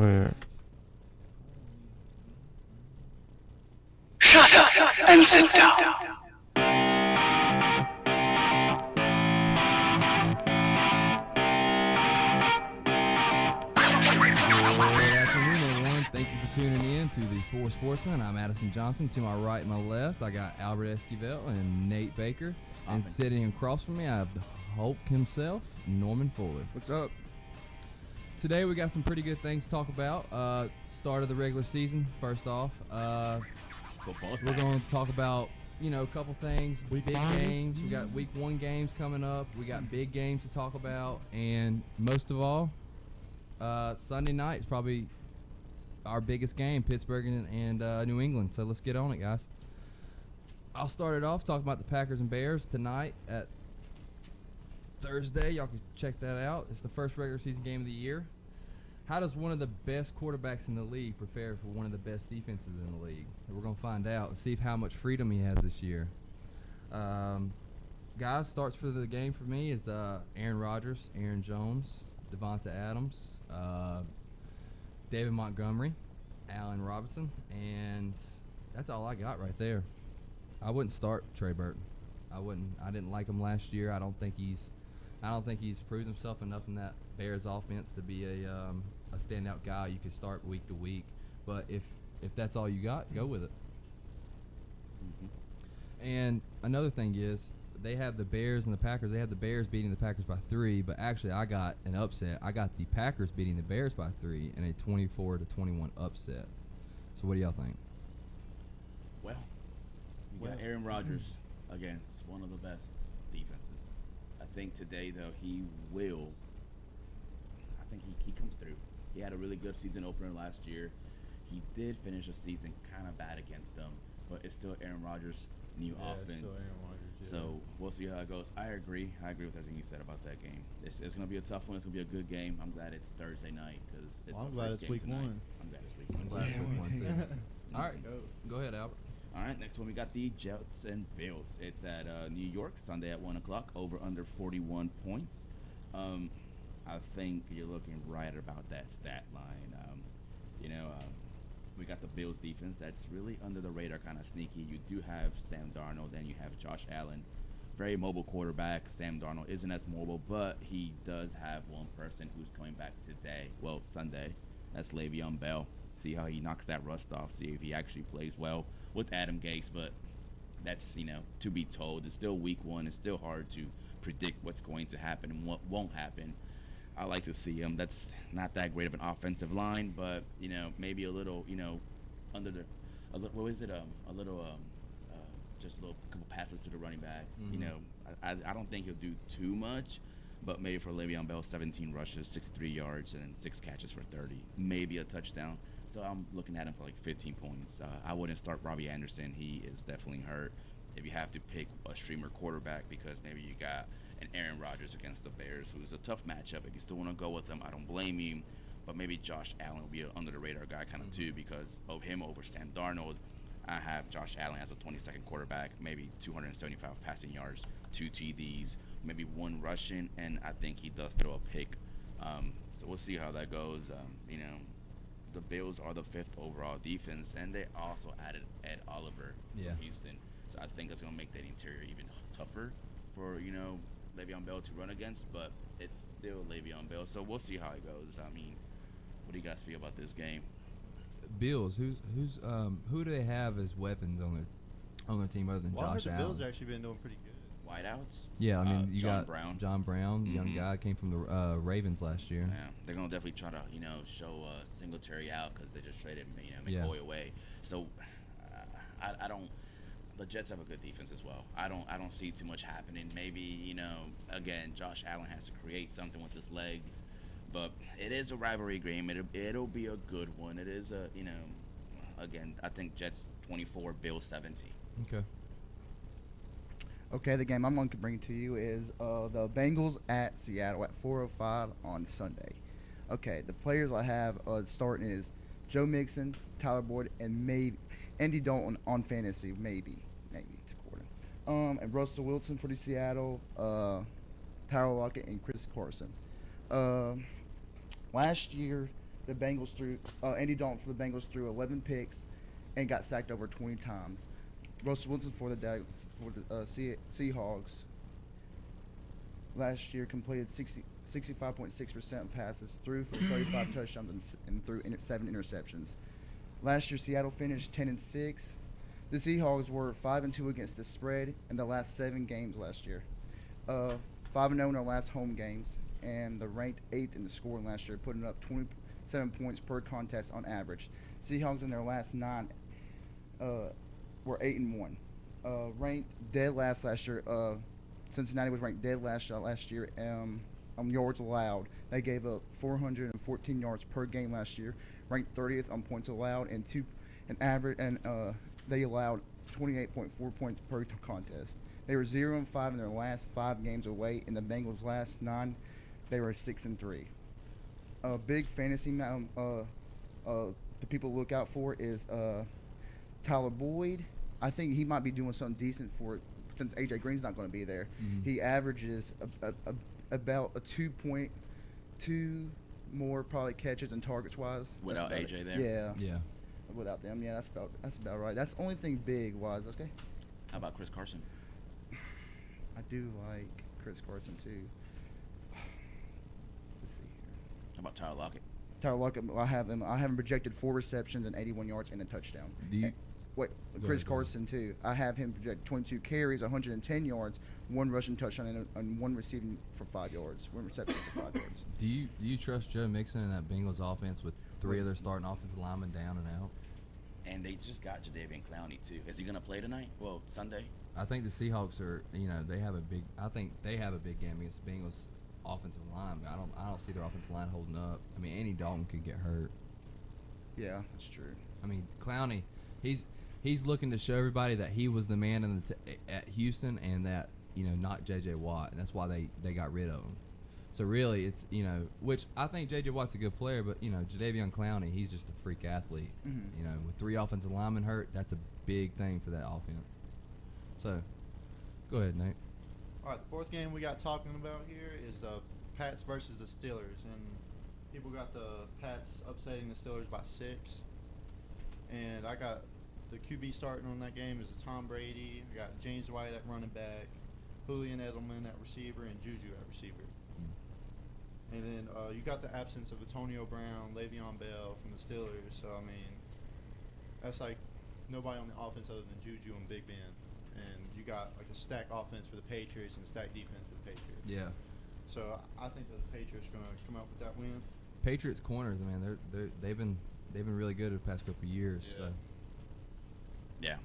Where? Shut up and sit down. Good afternoon, everyone. Thank you for tuning in to the Four Sportsmen. I'm Addison Johnson. To my right and my left, I got Albert Esquivel and Nate Baker. And sitting across from me, I have the Hulk himself, Norman Fuller. What's up? Today we got some pretty good things to talk about. Start of the regular season, first off. We're going to talk about, a couple things, big games. We got week 1 games coming up. We got big games to talk about. And most of all, Sunday night is probably our biggest game, Pittsburgh and New England. So let's get on it, guys. I'll start it off talking about the Packers and Bears tonight at Thursday. Y'all can check that out. It's the first regular season game of the year. How does one of the best quarterbacks in the league prepare for one of the best defenses in the league? We're going to find out and see how much freedom he has this year. Guys, starts for the game for me is Aaron Rodgers, Aaron Jones, Devonta Adams, David Montgomery, Allen Robinson, and that's all I got right there. I wouldn't start Trey Burton. I didn't like him last year. I don't think he's proved himself enough in that Bears offense to be a standout guy you could start week to week. But if that's all you got, go with it. Mm-hmm. And another thing is they have the Bears and the Packers. They have the Bears beating the Packers by 3, but actually I got an upset. I got the Packers beating the Bears by 3 in a 24-21 upset. So what do y'all think? Well, you got Aaron Rodgers against one of the best defenses. I think today, though, he comes through. He had a really good season opener last year. He did finish the season kind of bad against them, but it's still Aaron Rodgers' new offense. Still Aaron Rodgers, yeah. So we'll see how it goes. I agree with everything you said about that game. It's going to be a tough one. It's going to be a good game. I'm glad it's Thursday night because I'm glad it's week 1. I'm glad it's week 1. I'm glad it's week 1 too. All right, go ahead, Albert. All right, next one we got the Jets and Bills. It's at New York, Sunday at 1 o'clock, over under 41 points. I think you're looking right about that stat line. We got the Bills defense that's really under the radar, kind of sneaky. You do have Sam Darnold, then you have Josh Allen. Very mobile quarterback. Sam Darnold isn't as mobile, but he does have one person who's coming back today. Well, Sunday. That's Le'Veon Bell. See how he knocks that rust off. See if he actually plays well with Adam Gase, but that's, to be told. It's still week 1. It's still hard to predict what's going to happen and what won't happen. I like to see him. That's not that great of an offensive line, but, maybe a little, under the, just a little couple passes to the running back. Mm-hmm. I don't think he'll do too much, but maybe for Le'Veon Bell, 17 rushes, 63 yards, and 6 catches for 30. Maybe a touchdown. So I'm looking at him for like 15 points. I wouldn't start Robbie Anderson. He is definitely hurt. If you have to pick a streamer quarterback because maybe you got an Aaron Rodgers against the Bears, who's a tough matchup. If you still want to go with him, I don't blame you. But maybe Josh Allen will be an under-the-radar guy kind of too because of him over Sam Darnold. I have Josh Allen as a 22nd quarterback, maybe 275 passing yards, 2 TDs, maybe 1 rushing, and I think he does throw a pick. So we'll see how that goes. The Bills are the 5th overall defense, and they also added Ed Oliver from Houston. So I think it's going to make that interior even tougher for, Le'Veon Bell to run against, but it's still Le'Veon Bell. So we'll see how it goes. I mean, what do you guys feel about this game? Bills. Who do they have as weapons on their team other than Josh Allen? The Bills actually been doing pretty good. Wideouts? Yeah, I mean, you John got John Brown, the young guy, came from the Ravens last year. Yeah, they're gonna definitely try to show Singletary out because they just traded McCoy away. So I don't. The Jets have a good defense as well. I don't see too much happening. Maybe again, Josh Allen has to create something with his legs, but it is a rivalry game. It'll be a good one. It is again, I think Jets 24, Bills 17. Okay. Okay, the game I'm going to bring to you is the Bengals at Seattle at 4:05 on Sunday. Okay, the players I have starting is Joe Mixon, Tyler Boyd, and maybe Andy Dalton on fantasy, maybe to quarter. And Russell Wilson for the Seattle, Tyler Lockett, and Chris Carson. Last year, the Bengals threw Andy Dalton for the Bengals threw 11 picks and got sacked over 20 times. Russell Wilson for the Seahawks last year completed 65.6% of passes, threw for 35 touchdowns and threw 7 interceptions. Last year, Seattle finished 10-6. The Seahawks were 5-2 against the spread in the last 7 games last year. 5-0 in their last home games, and they're ranked 8th in the scoring last year, putting up 27 points per contest on average. Seahawks in their last 9 were 8-1. Ranked dead last year. Cincinnati was ranked dead last year on yards allowed. They gave up 414 yards per game last year, ranked 30th on points allowed, and they allowed 28.4 points per contest. They were 0-5 in their last 5 games away. In the Bengals' last 9, they were 6-3. A big fantasy the people to look out for is Tyler Boyd. I think he might be doing something decent for since AJ Green's not going to be there. Mhm. He averages about a 2.2 more probably catches and targets wise. Without That's about AJ it. there? Yeah. Yeah. Without them, yeah, that's about right. That's the only thing big wise. Okay. How about Chris Carson? I do like Chris Carson too. Let's see here. How about Tyler Lockett? Tyler Lockett, I have him projected 4 receptions and 81 yards and a touchdown. Do you? Wait, Go Chris ahead, go ahead. Carson too. I have him projected 22 carries, 110 yards, 1 rushing touchdown, and 1 receiving for 5 yards, 1 reception for 5 yards. Do you trust Joe Mixon in that Bengals offense with 3 of their starting offensive linemen down and out? And they just got Jadeveon Clowney too. Is he gonna play tonight? Well, Sunday. I think the Seahawks are, they have a big. I think they have a big game against the Bengals offensive line, but I don't see their offensive line holding up. I mean, Andy Dalton could get hurt. Yeah, that's true. I mean, Clowney, he's looking to show everybody that he was the man at Houston, and that not J.J. Watt, and that's why they got rid of him. So really, it's which I think J.J. Watt's a good player, but Jadeveon Clowney, he's just a freak athlete. Mhm. With 3 offensive linemen hurt, that's a big thing for that offense. So, go ahead, Nate. All right, the fourth game we got talking about here is the Pats versus the Steelers, and people got the Pats upsetting the Steelers by 6. And I got the QB starting on that game is Tom Brady. I got James White at running back, Julian Edelman at receiver, and Juju at receiver. And then you got the absence of Antonio Brown, Le'Veon Bell from the Steelers. So, I mean, that's like nobody on the offense other than Juju and Big Ben. And you got like a stacked offense for the Patriots and a stacked defense for the Patriots. Yeah. So I think that the Patriots are going to come out with that win. Patriots corners, man, they've been really good the past couple of years. Yeah. So. Yeah.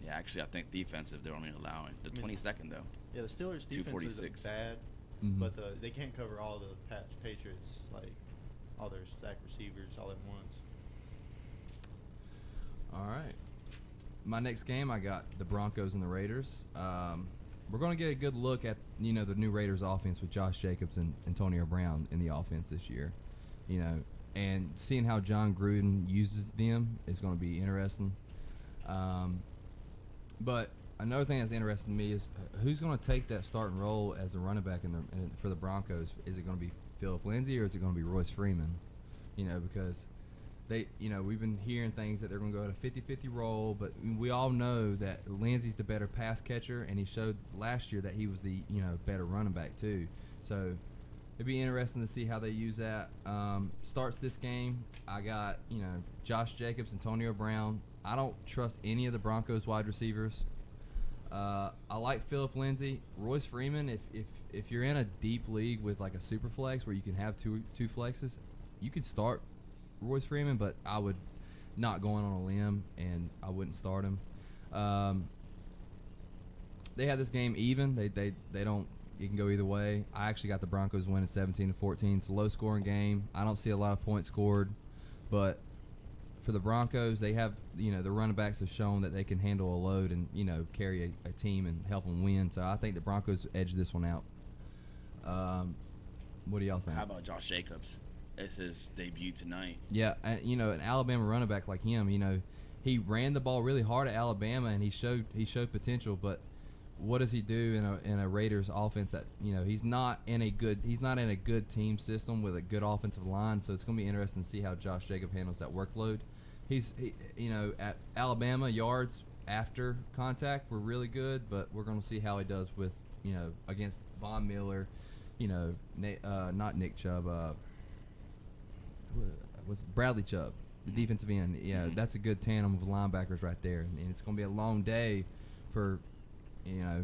Yeah. Actually, I think defensive they're only allowing the 22nd though. Yeah, the Steelers' defense isn't 246. bad, Mhm. but they can't cover all the Patriots, like all their stacked receivers all at once. All right. My next game, I got the Broncos and the Raiders. We're going to get a good look at the new Raiders offense with Josh Jacobs and Antonio Brown in the offense this year. And seeing how John Gruden uses them is going to be interesting. But another thing that's interesting to me is who's going to take that starting role as a running back for the Broncos. Is it going to be Philip Lindsay or is it going to be Royce Freeman? Because we've been hearing things that they're going to go at a 50-50 role, but we all know that Lindsey's the better pass catcher, and he showed last year that he was the better running back too. So it'd be interesting to see how they use that. Starts this game, I got Josh Jacobs, Antonio Brown. I don't trust any of the Broncos wide receivers. I like Philip Lindsay. Royce Freeman, if you're in a deep league with like a super flex where you can have two flexes, you could start Royce Freeman, but I would not go on a limb, and I wouldn't start him. They have this game even. They don't. It can go either way. I actually got the Broncos winning 17-14. It's a low-scoring game. I don't see a lot of points scored, but for the Broncos, they have the running backs have shown that they can handle a load and carry a team and help them win. So I think the Broncos edge this one out. What do y'all think? How about Josh Jacobs? It's his debut tonight. Yeah, an Alabama running back like him, he ran the ball really hard at Alabama, and he showed potential. But what does he do in a Raiders offense that he's not in a good team system with a good offensive line. So it's going to be interesting to see how Josh Jacobs handles that workload. At Alabama, yards after contact were really good, but we're going to see how he does with against Von Miller, not Nick Chubb, was Bradley Chubb, the defensive end. Yeah, that's a good tandem of linebackers right there, and it's going to be a long day for I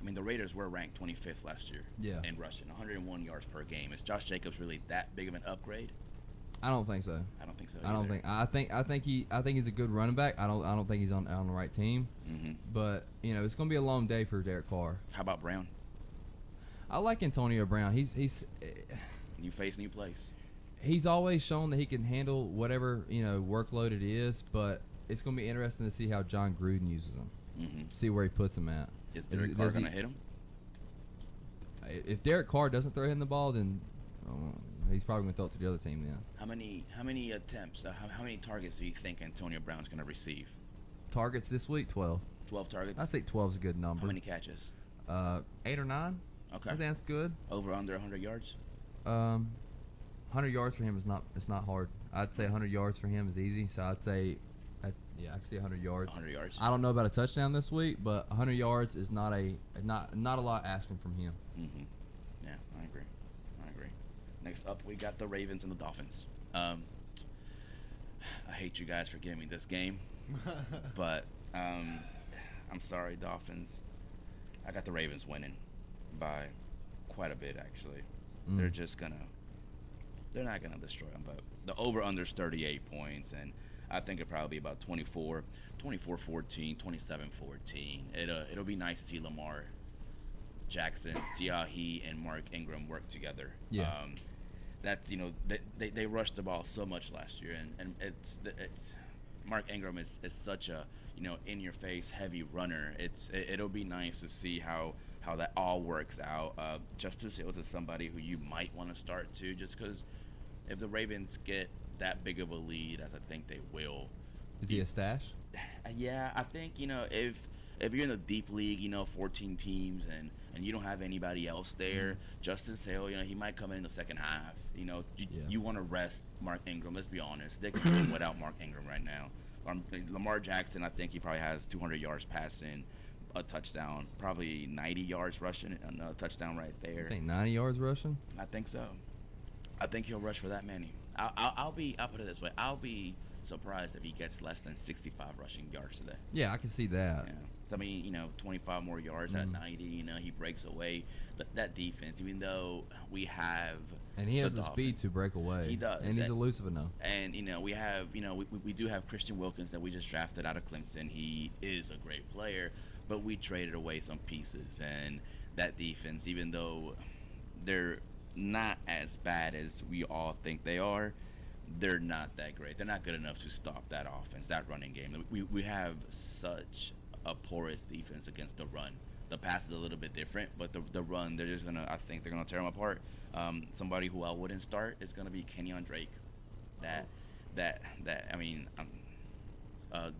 mean, the Raiders were ranked 25th last year in rushing, 101 yards per game. Is Josh Jacobs really that big of an upgrade? I don't think so. I don't think so. I think he's a good running back. I don't think he's on the right team. Mm-hmm. But it's going to be a long day for Derek Carr. How about Brown? I like Antonio Brown. He's New face, new place. He's always shown that he can handle whatever workload it is. But it's going to be interesting to see how John Gruden uses him. Mm-hmm. See where he puts him at. Is Derek Carr going to hit him? If Derek Carr doesn't throw him the ball, then he's probably going to throw it to the other team then. How many attempts, how many targets do you think Antonio Brown's going to receive? Targets this week, 12. 12 targets? I'd say 12 is a good number. How many catches? 8 or 9. Okay. I think that's good. Over, under 100 yards? 100 yards for him it's not hard. I'd say 100 yards for him is easy. So I'd say, I can see 100 yards. 100 yards. I don't know about a touchdown this week, but 100 yards is not a lot asking from him. Mm-hmm. Yeah, I agree. Next up, we got the Ravens and the Dolphins. I hate you guys for giving me this game, but I'm sorry, Dolphins. I got the Ravens winning by quite a bit, actually. They're not gonna destroy them, but the over-under is 38 points, and I think it'll probably be about 24-14, 27-14. It'll be nice to see Lamar Jackson, see how he and Mark Ingram work together. Yeah. That's they rushed the ball so much last year, and it's Mark Ingram is such a in your face heavy runner. It'll be nice to see how that all works out. Justice Hills is somebody who you might want to start too, just because if the Ravens get that big of a lead, as I think they will. Is he a stash? Yeah, I think if you're in a deep league, 14 teams and you don't have anybody else there, Justice Hill, he might come in the second half. You want to rest Mark Ingram. Let's be honest, they can win without Mark Ingram right now. Lamar Jackson, I think he probably has 200 yards passing, a touchdown, probably 90 yards rushing, and a touchdown right there. I think 90 yards rushing. I think so. I think he'll rush for that many. I'll put it this way. I'll be surprised if he gets less than 65 rushing yards today. Yeah, I can see that. Yeah. So, 25 more yards at 90. He breaks away. That defense, even though we have and he has the speed to break away. He does. And he's elusive enough. And, we have, we do have Christian Wilkins that we just drafted out of Clemson. He is a great player, but we traded away some pieces. And that defense, even though they're not as bad as we all think they are, they're not that great. They're not good enough to stop that offense, that running game. We have such a porous defense against the run. The pass is a little bit different, but the run, I think they're gonna tear them apart. Somebody who I wouldn't start is gonna be Kenyon Drake.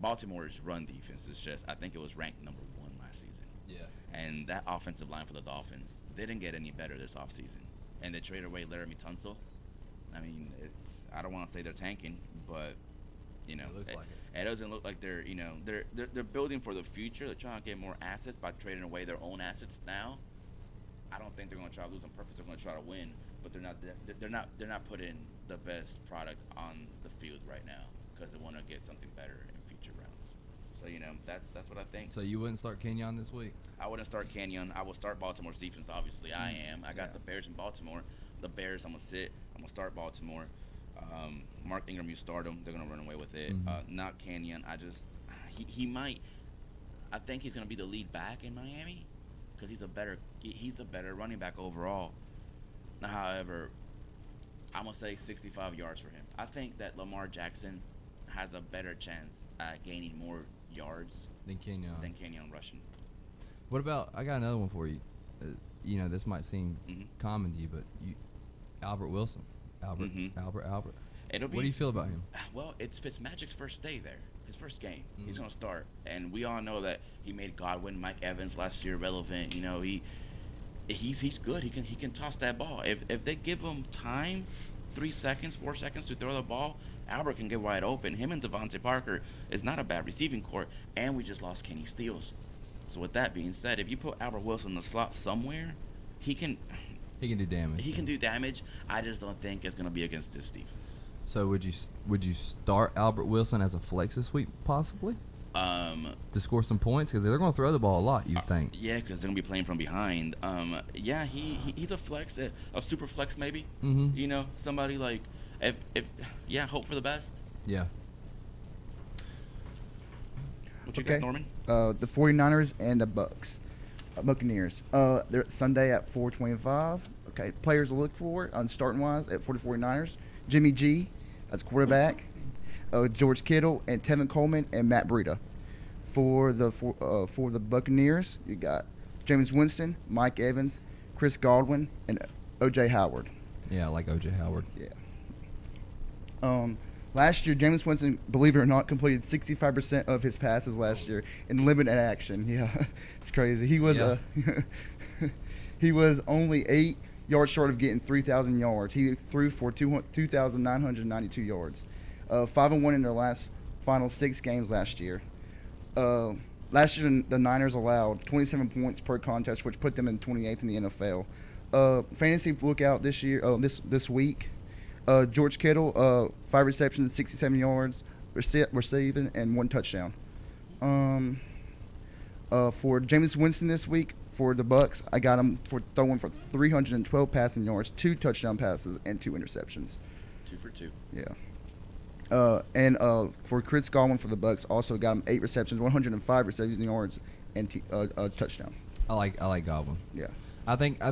Baltimore's run defense is just, I think it was ranked number 1 last season. Yeah. And that offensive line for the Dolphins didn't get any better this offseason. And they traded away Laramie Tunsil. I don't want to say they're tanking, but it looks like it. It doesn't look like they're building for the future. They're trying to get more assets by trading away their own assets now. I don't think they're going to try to lose on purpose. They're going to try to win, but they're not putting the best product on the field right now because they want to get something better in future rounds. So that's what I think. So you wouldn't start Kenyon this week? I wouldn't start Kenyon. I will start Baltimore's defense. Obviously, I am. I got the Bears in Baltimore. The Bears, I'm gonna sit. I'm gonna start Baltimore. Mark Ingram, you start him. They're gonna run away with it. Not Kenyon. He might. I think he's gonna be the lead back in Miami because he's a better running back overall. Now, however, I'm gonna say 65 yards for him. I think that Lamar Jackson has a better chance at gaining more yards than Kenyon rushing. What about? I got another one for you. This might seem common to you, but Albert Wilson. Albert. It'll be. What do you feel about him? Well, it's Fitzmagic's first day there. His first game. Mm-hmm. He's gonna start, and we all know that he made Godwin, Mike Evans last year relevant. You know, he's good. He can toss that ball. If they give him time, 3 seconds, 4 seconds to throw the ball, Albert can get wide open. Him and Devontae Parker is not a bad receiving core, and we just lost Kenny Stills. So with that being said, if you put Albert Wilson in the slot somewhere, he can do damage. He can do damage. I just don't think it's gonna be against this defense. So would you start Albert Wilson as a flex this week possibly to score some points because they're going to throw the ball a lot? You think? Yeah, because they're gonna be playing from behind. Yeah, he's a flex, a super flex maybe. Mm-hmm. You know, somebody like if hope for the best. Yeah. What you Okay. got, Norman? The 49ers and the Buccaneers. They're Sunday at 4:25. Okay, players to look for on starting wise for the 49ers. Jimmy G as quarterback. George Kittle and Tevin Coleman and Matt Breida. For the Buccaneers, you got James Winston, Mike Evans, Chris Godwin, and O.J. Howard. Yeah, I like O.J. Howard. Yeah. Last year, James Winston, believe it or not, completed 65% of his passes last year in limited action. Yeah, it's crazy. He was he was only 8 yards short of getting 3,000 yards. He threw for 2,992 yards. 5-1 in their final 6 games last year. Last year, the Niners allowed 27 points per contest, which put them in 28th in the NFL. Fantasy lookout this year, this week. George Kittle, 5 receptions, 67 yards, receiving, and 1 touchdown. For Jameis Winston this week, for the Bucks, I got him for throwing for 312 passing yards, 2 touchdown passes, and 2 interceptions. 2 for 2. Yeah. And for Chris Godwin for the Bucks, also got him 8 receptions, 105 receiving yards, and a touchdown. I like Godwin. Yeah. I think I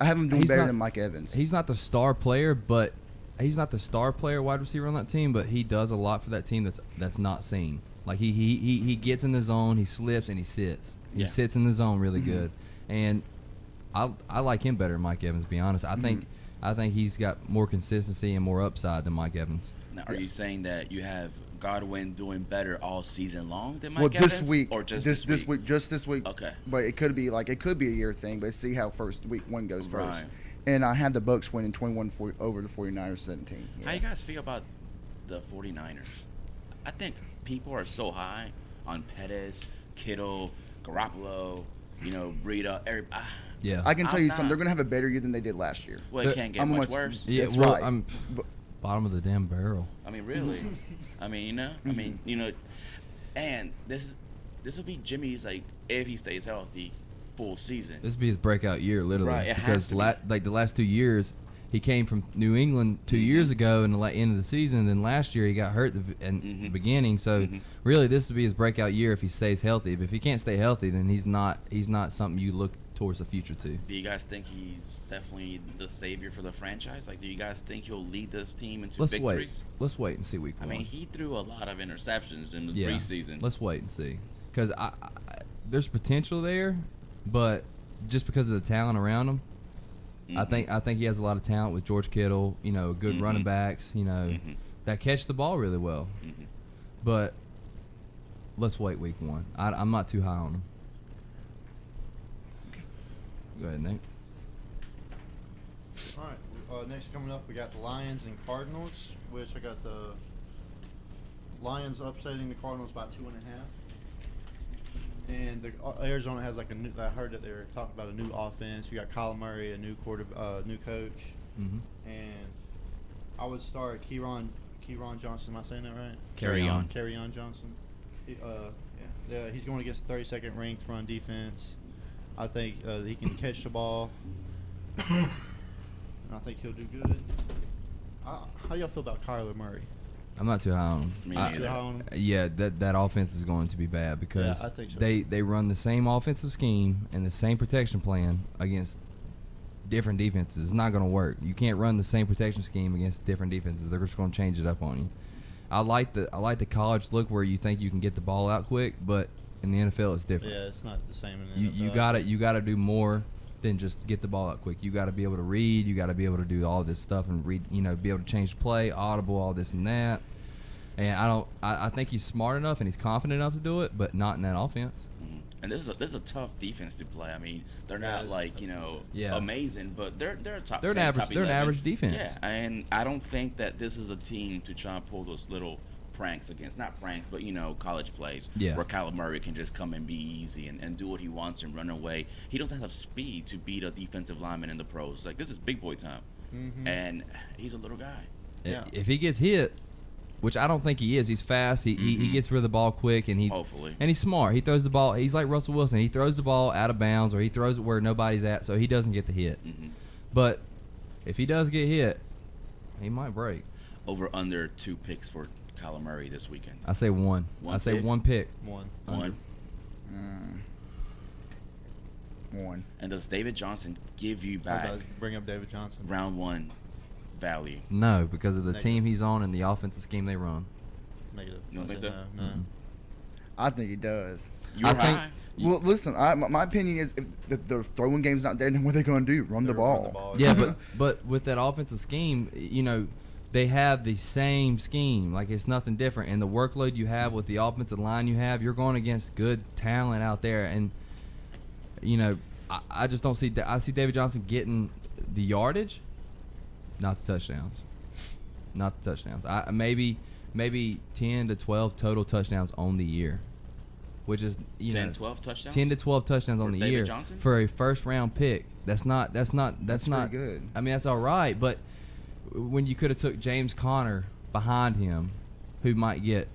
have him doing He's better not- than Mike Evans. he's not the star player, but he's not the star player wide receiver on that team, but he does a lot for that team that's not seen. Like he gets in the zone, he slips and he sits. He Yeah. sits in the zone really good. And I like him better than Mike Evans, to be honest. I think he's got more consistency and more upside than Mike Evans. Now, are you saying that you have Godwin doing better all season long than Mike Well, Evans? this week, or just this week, just this week. Okay. But it could be a year thing. But see how week 1 goes first. Right. And I had the Bucks winning 21 over the 49ers 17. Yeah. How you guys feel about the 49ers? I think people are so high on Pettis, Kittle, Garoppolo, Breida, everybody. Yeah. I can tell I'm you something. not- They're gonna have a better year than they did last year. Well, it But can't get I'm much much- worse. Yeah, That's well, right. I'm But- bottom of the damn barrel. I mean, really. I mean, and this will be Jimmy's, like, if he stays healthy, full season. This would be his breakout year, literally. Right, it has because to be. the last 2 years, he came from New England 2 years ago in the end of the season, and then last year he got hurt in the beginning. So really, this would be his breakout year if he stays healthy. But if he can't stay healthy, then he's not something you look towards the future to. Do you guys think he's definitely the savior for the franchise? Like, do you guys think he'll lead this team into victories? Let's wait and see week 1. I mean, he threw a lot of interceptions in the yeah. preseason. Let's wait and see, because there's potential there, but just because of the talent around him, I think he has a lot of talent with George Kittle. Good running backs. That catch the ball really well. But let's wait week 1. I'm not too high on him. Go ahead, Nate. All right. Next coming up, we got the Lions and Cardinals, which I got the Lions upsetting the Cardinals by 2.5. And the Arizona has like a new. I heard that they were talking about a new offense. You got Kyler Murray, a new new coach, Mm-hmm. and I would start Kieran Johnson. Am I saying that right? Kerryon. Kerryon Johnson. He's going against the 32nd ranked run defense. I think he can catch the ball, and I think he'll do good. How y'all feel about Kyler Murray? I'm not too high on him. Me Too neither. high on him? Yeah, that offense is going to be bad because Yeah, I think so. they run the same offensive scheme and the same protection plan against different defenses. It's not going to work. You can't run the same protection scheme against different defenses. They're just going to change it up on you. I like the college look where you think you can get the ball out quick, but in the NFL it's different. Yeah, it's not the same in the NFL. You got to do more than just get the ball out quick. You got to be able to read. You got to be able to do all this stuff and read. Be able to change the play, audible, all this and that. And I think he's smart enough and he's confident enough to do it, but not in that offense. Mm-hmm. And this is a tough defense to play. I mean, they're not Yeah. amazing, but they're a top. They're 10, an average. top They're an 11. average defense. Yeah, and I don't think that this is a team to try and pull those little pranks against. Not pranks, but college plays. Yeah. Where Kyler Murray can just come and be easy and do what he wants and run away. He doesn't have speed to beat a defensive lineman in the pros. Like, this is big boy time, and he's a little guy. Yeah. If he gets hit, which I don't think he is, he's fast. He gets rid of the ball quick, and Hopefully. and he's smart. He throws the ball. He's like Russell Wilson. He throws the ball out of bounds, or he throws it where nobody's at, so he doesn't get the hit. Mm-hmm. But if he does get hit, he might break. Over under 2 picks for Kyler Murray this weekend. I say one. One I say pick? one pick. One. One. One. And does David Johnson give you I back was about to bring up David Johnson. round 1 value? No, because of the Negative. team he's on and the offensive scheme they run. Negative. You don't I think said so? No. I think he does. You I were think- high. Well, listen, my opinion is if the throwing game's not there, then what are they going to do? Run the They run ball. the ball. Yeah, but with that offensive scheme, they have the same scheme. Like, it's nothing different. And the workload you have with the offensive line you have, you're going against good talent out there. And, I just don't see – I see David Johnson getting the yardage, not the touchdowns. Not the touchdowns. Maybe 10 to 12 total touchdowns on the year, which is, 10, 12 touchdowns? 10 to 12 touchdowns on For the David year Johnson? for a first-round pick. That's not That's not pretty good. I mean, that's all right, but when you could have took James Conner behind him, who might get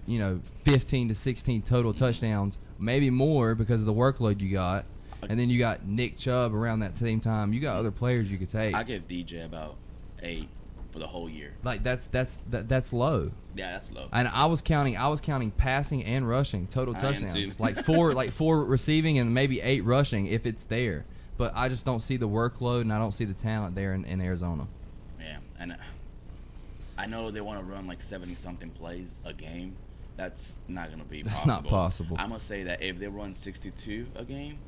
15 to 16 total touchdowns, maybe more because of the workload you got, and then you got Nick Chubb around that same time. You got other players you could take. I give DJ about 8 for the whole year. Like that's low. Yeah, that's low. And I was counting passing and rushing total I am touchdowns. too. like four receiving and maybe 8 rushing if it's there. But I just don't see the workload and I don't see the talent there in Arizona. Yeah, and I know they want to run like 70-something plays a game. That's not going to be That's possible. not possible. I'm going to say that if they run 62 a game,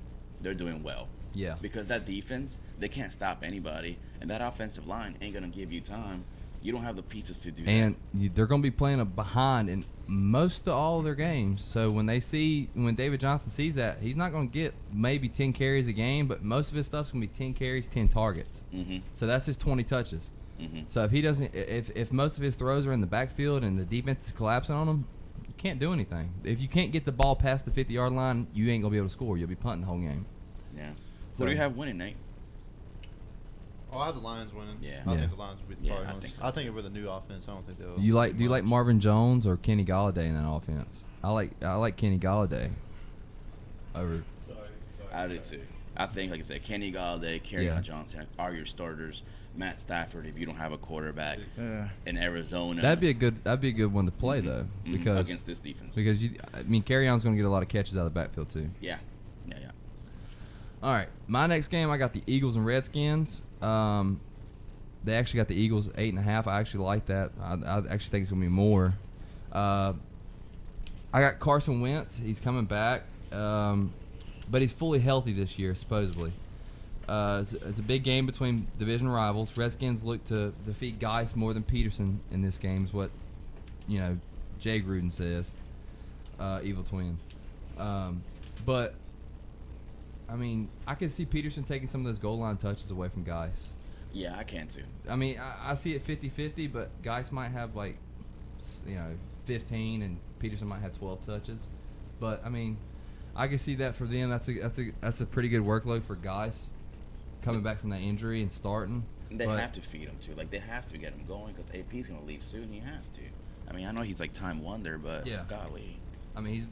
they're doing well. Yeah. Because that defense, they can't stop anybody, and that offensive line ain't going to give you time. You don't have the pieces to do And that. they're going to be playing a behind in most of all their games. So when David Johnson sees that, he's not going to get maybe 10 carries a game, but most of his stuff's going to be 10 carries, 10 targets. Mm-hmm. So that's his 20 touches. Mm-hmm. So if he doesn't, if most of his throws are in the backfield and the defense is collapsing on him, you can't do anything. If you can't get the ball past the 50-yard line, you ain't going to be able to score. You'll be punting the whole game. Yeah. So- What do you have winning, Nate? Oh, I have the Lions winning. Yeah. I Yeah. think the Lions would be Yeah, probably I most- think so, I think too. with a new offense, I don't think they'll. Do you like much. Marvin Jones or Kenny Galladay in that offense? I like Kenny Galladay over. I do too. I think, like I said, Kenny Galladay, Kerryon Johnson are your starters. Matt Stafford, if you don't have a quarterback in Arizona. That'd be a good one to play though, Mhm. because Against this defense. Kerryon's going to get a lot of catches out of the backfield too. Yeah. All right, my next game I got the Eagles and Redskins. They actually got the Eagles 8.5. I actually like that. I actually think it's gonna be more. I got Carson Wentz. He's coming back, but he's fully healthy this year supposedly. It's a big game between division rivals. Redskins look to defeat Geis more than Peterson in this game, is what Jay Gruden says. Evil twin. But I mean, I can see Peterson taking some of those goal line touches away from Geis. Yeah, I can too. I mean, I see it 50-50, but Geis might have 15, and Peterson might have 12 touches. But I mean, I can see that for them. That's a pretty good workload for Geis coming back from that injury and starting. They But- have to feed him too. Like, they have to get him going because AP's gonna leave soon. He has to. I mean, I know he's like time wonder, but Yeah. golly. I mean, he's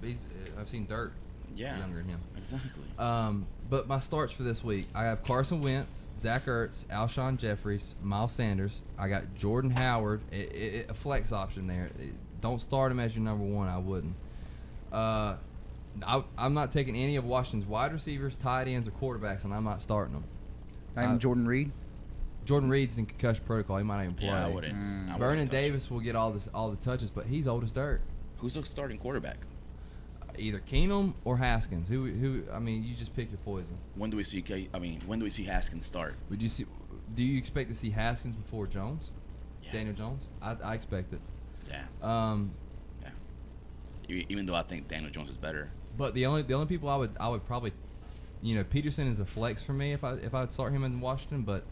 I've seen Dirk Yeah. younger than him. Exactly. But my starts for this week, I have Carson Wentz, Zach Ertz, Alshon Jeffries, Miles Sanders. I got Jordan Howard, a flex option there. Don't start him as your number one. I wouldn't. I'm not taking any of Washington's wide receivers, tight ends, or quarterbacks, and I'm not starting them. Not even Jordan Reed. Jordan Reed's in concussion protocol. He might not even play. Yeah, I wouldn't. I wouldn't Vernon touch him. Davis will get all the touches, but he's old as dirt. Who's the starting quarterback? Either Keenum or Haskins. Who? I mean, you just pick your poison. When do we see Haskins start? Would you see? Do you expect to see Haskins before Jones? Yeah. Daniel Jones? I expect it. Yeah. Yeah. Even though I think Daniel Jones is better. But the only people I would probably, Peterson is a flex for me if I'd start him in Washington. But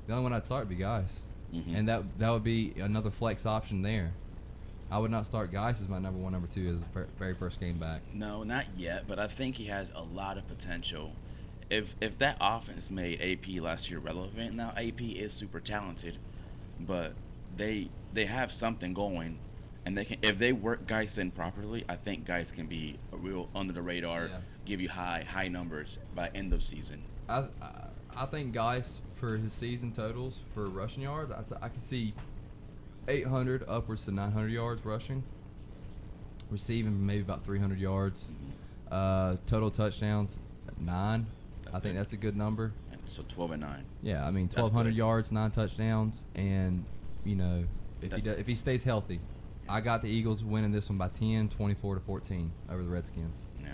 the only one I'd start would be Guice, and that would be another flex option there. I would not start Guice as my number 1, number 2 as the very first game back. No, not yet. But I think he has a lot of potential. If that offense made AP last year relevant, now AP is super talented, but they have something going, and they can, if they work Guice in properly, I think Guice can be a real under the radar, give you high numbers by end of season. I think Guice for his season totals for rushing yards, I can see 800 upwards to 900 yards rushing, receiving maybe about 300 yards, total touchdowns 9. I think that's a good number. So 12 and 9. Yeah, I mean 1,200 yards, 9 touchdowns, and if he stays healthy, I got the Eagles winning this one by 10, 24-14 over the Redskins. Yeah,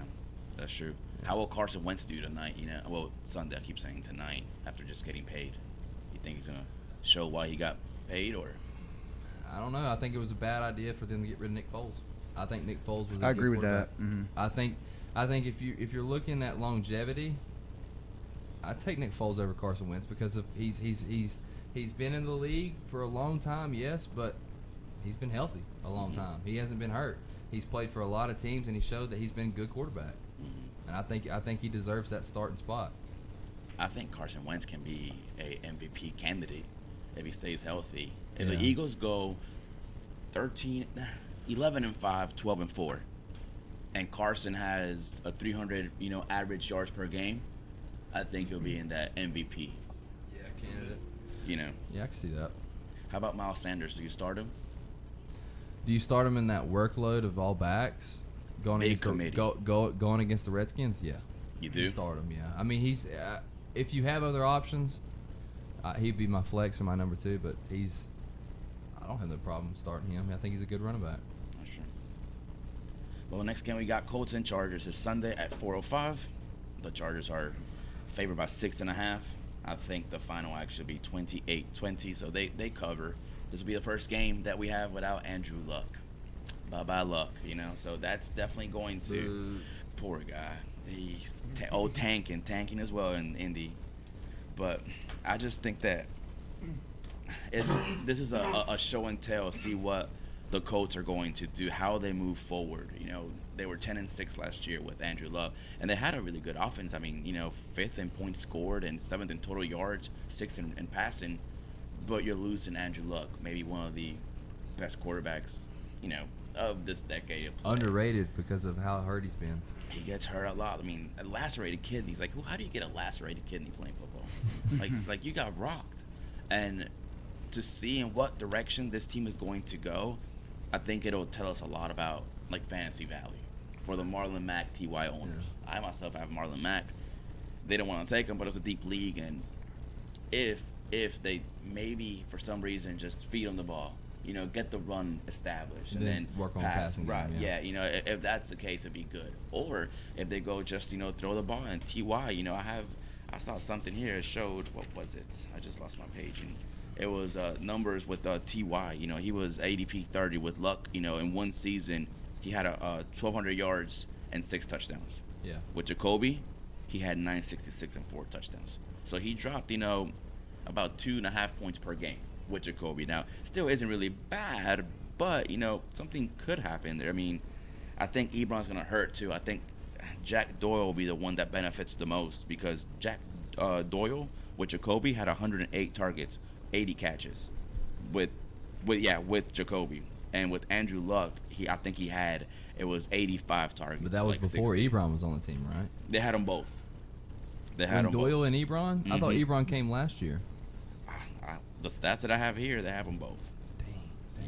that's true. Yeah. How will Carson Wentz do tonight? Sunday. I keep saying tonight after just getting paid. You think he's gonna show why he got paid, or? I don't know. I think it was a bad idea for them to get rid of Nick Foles. I think Nick Foles was. I agree with that. Mm-hmm. I think if you're looking at longevity, I'd take Nick Foles over Carson Wentz because of he's been in the league for a long time, yes, but he's been healthy a long time. He hasn't been hurt. He's played for a lot of teams, and he showed that he's been a good quarterback. And I think he deserves that starting spot. I think Carson Wentz can be a MVP candidate if he stays healthy. If the Eagles go 11-5, 12-4, and Carson has a 300, average yards per game, I think he'll be in that MVP. Yeah, candidate. Yeah, I can see that. How about Miles Sanders? Do you start him? Do you start him in that workload of all backs going against going against the Redskins? Yeah. You do? Start him, yeah. I mean, he's if you have other options, he'd be my flex or my number 2, but I don't have no problem starting him. I think he's a good running back. That's true. Well, the next game we got Colts and Chargers is Sunday at 4:05. The Chargers are favored by 6.5. I think the final actually be 28-20, so they cover. This will be the first game that we have without Andrew Luck. Bye-bye Luck, so that's definitely going to poor guy. He tanking as well in Indy. But I just think that this is a show and tell, see what the Colts are going to do, how they move forward. They were 10-6 last year with Andrew Luck, and they had a really good offense. I mean, 5th in points scored and 7th in total yards, 6th in passing. But you're losing Andrew Luck, maybe one of the best quarterbacks, of this decade of play. Underrated because of how hurt he's been. He gets hurt a lot. I mean, a lacerated kidney. He's like, how do you get a lacerated kidney playing football? like you got rocked. And to see in what direction this team is going to go, I think it'll tell us a lot about fantasy value for the Marlon Mack TY owners. Yeah. I myself have Marlon Mack. They don't want to take him, but it's a deep league, and if they maybe for some reason just feed him the ball, get the run established and then work on pass, passing. Right? Yeah. If that's the case, it'd be good. Or if they go just throw the ball and TY. I saw something here. It showed, what was it? I just lost my page, and it was numbers with TY. He was ADP 30 with Luck. In one season, he had 1,200 yards and 6 touchdowns. Yeah. With Jacoby, he had 966 and 4 touchdowns. So he dropped, about 2.5 points per game with Jacoby. Now, still isn't really bad, but something could happen there. I mean, I think Ebron's gonna hurt too. I think Jack Doyle will be the one that benefits the most because Jack Doyle with Jacoby had 108 targets, 80 catches, with Jacoby, and with Andrew Luck, I think it was 85 targets. But that was before 60. Ebron was on the team, right? They had them both. They had them Doyle both. And Ebron. Mm-hmm. I thought Ebron came last year. The stats that I have here, they have them both.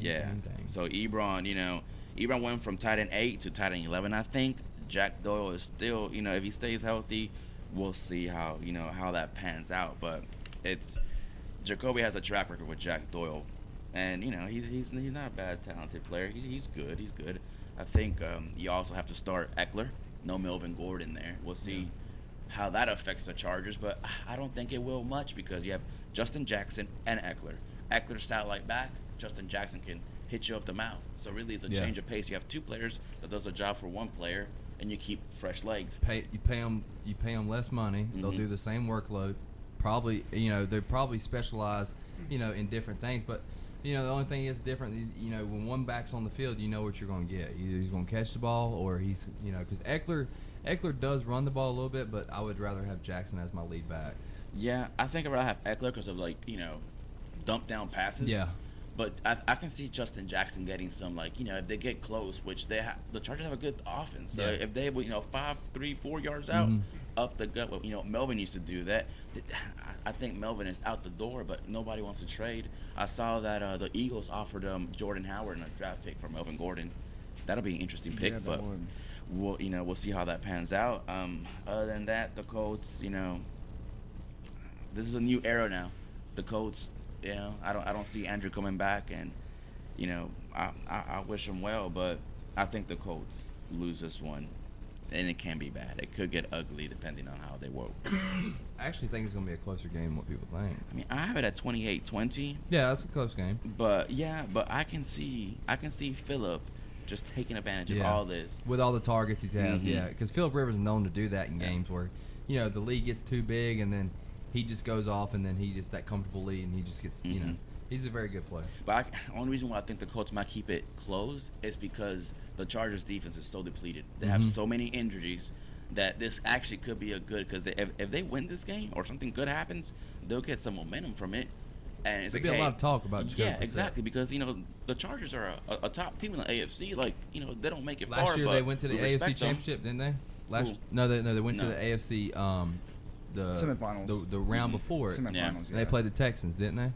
Dang. So Ebron went from tight end 8 to tight end 11. I think Jack Doyle is still, if he stays healthy, we'll see how that pans out. But Jacoby has a track record with Jack Doyle, and he's not a bad talented player. He's good. I think you also have to start Eckler. No Melvin Gordon there. We'll see how that affects the Chargers, but I don't think it will much because you have Justin Jackson and Eckler. Eckler's satellite back. Justin Jackson can hit you up the mouth. So really, it's a change of pace. You have two players that does a job for one player, and you keep fresh legs. You pay them less money. They'll do the same workload. Probably, they probably specialize, in different things. But, the only thing is different is, when one back's on the field, you know what you're going to get. Either he's going to catch the ball or he's, because Eckler does run the ball a little bit, but I would rather have Jackson as my lead back. Yeah, I think I'd rather have Eckler because of, dump down passes. Yeah. But I can see Justin Jackson getting some, if they get close, which the Chargers have a good offense. So if they, 5, 3, 4 yards out, up the gut, Melvin used to do that. I think Melvin is out the door, but nobody wants to trade. I saw that the Eagles offered Jordan Howard in a draft pick for Melvin Gordon. That'll be an interesting pick, but we'll see how that pans out. Other than that, the Colts, this is a new era now. The Colts, I don't see Andrew coming back, and I wish him well, but I think the Colts lose this one, and it can be bad. It could get ugly depending on how they work. I actually think it's going to be a closer game than what people think. I mean, I have it at 28-20. Yeah, that's a close game. But I can see Phillip just taking advantage of all this with all the targets he has. Yeah, because Phillip Rivers is known to do that in games where the lead gets too big, and then he just goes off, and then he just that comfortable lead, and he just gets he's a very good player. But the only reason why I think the Colts might keep it close is because the Chargers defense is so depleted. They have so many injuries that this actually could be a good, because if they win this game or something good happens, they'll get some momentum from it. And it's There'll be a lot of talk about Jacob. Yeah, exactly, because the Chargers are a top team in the AFC. They don't make it far. Last year but they went to the AFC Championship, didn't they? They went to the AFC the semifinals. The round before it. Semifinals. Yeah. They played the Texans, didn't they?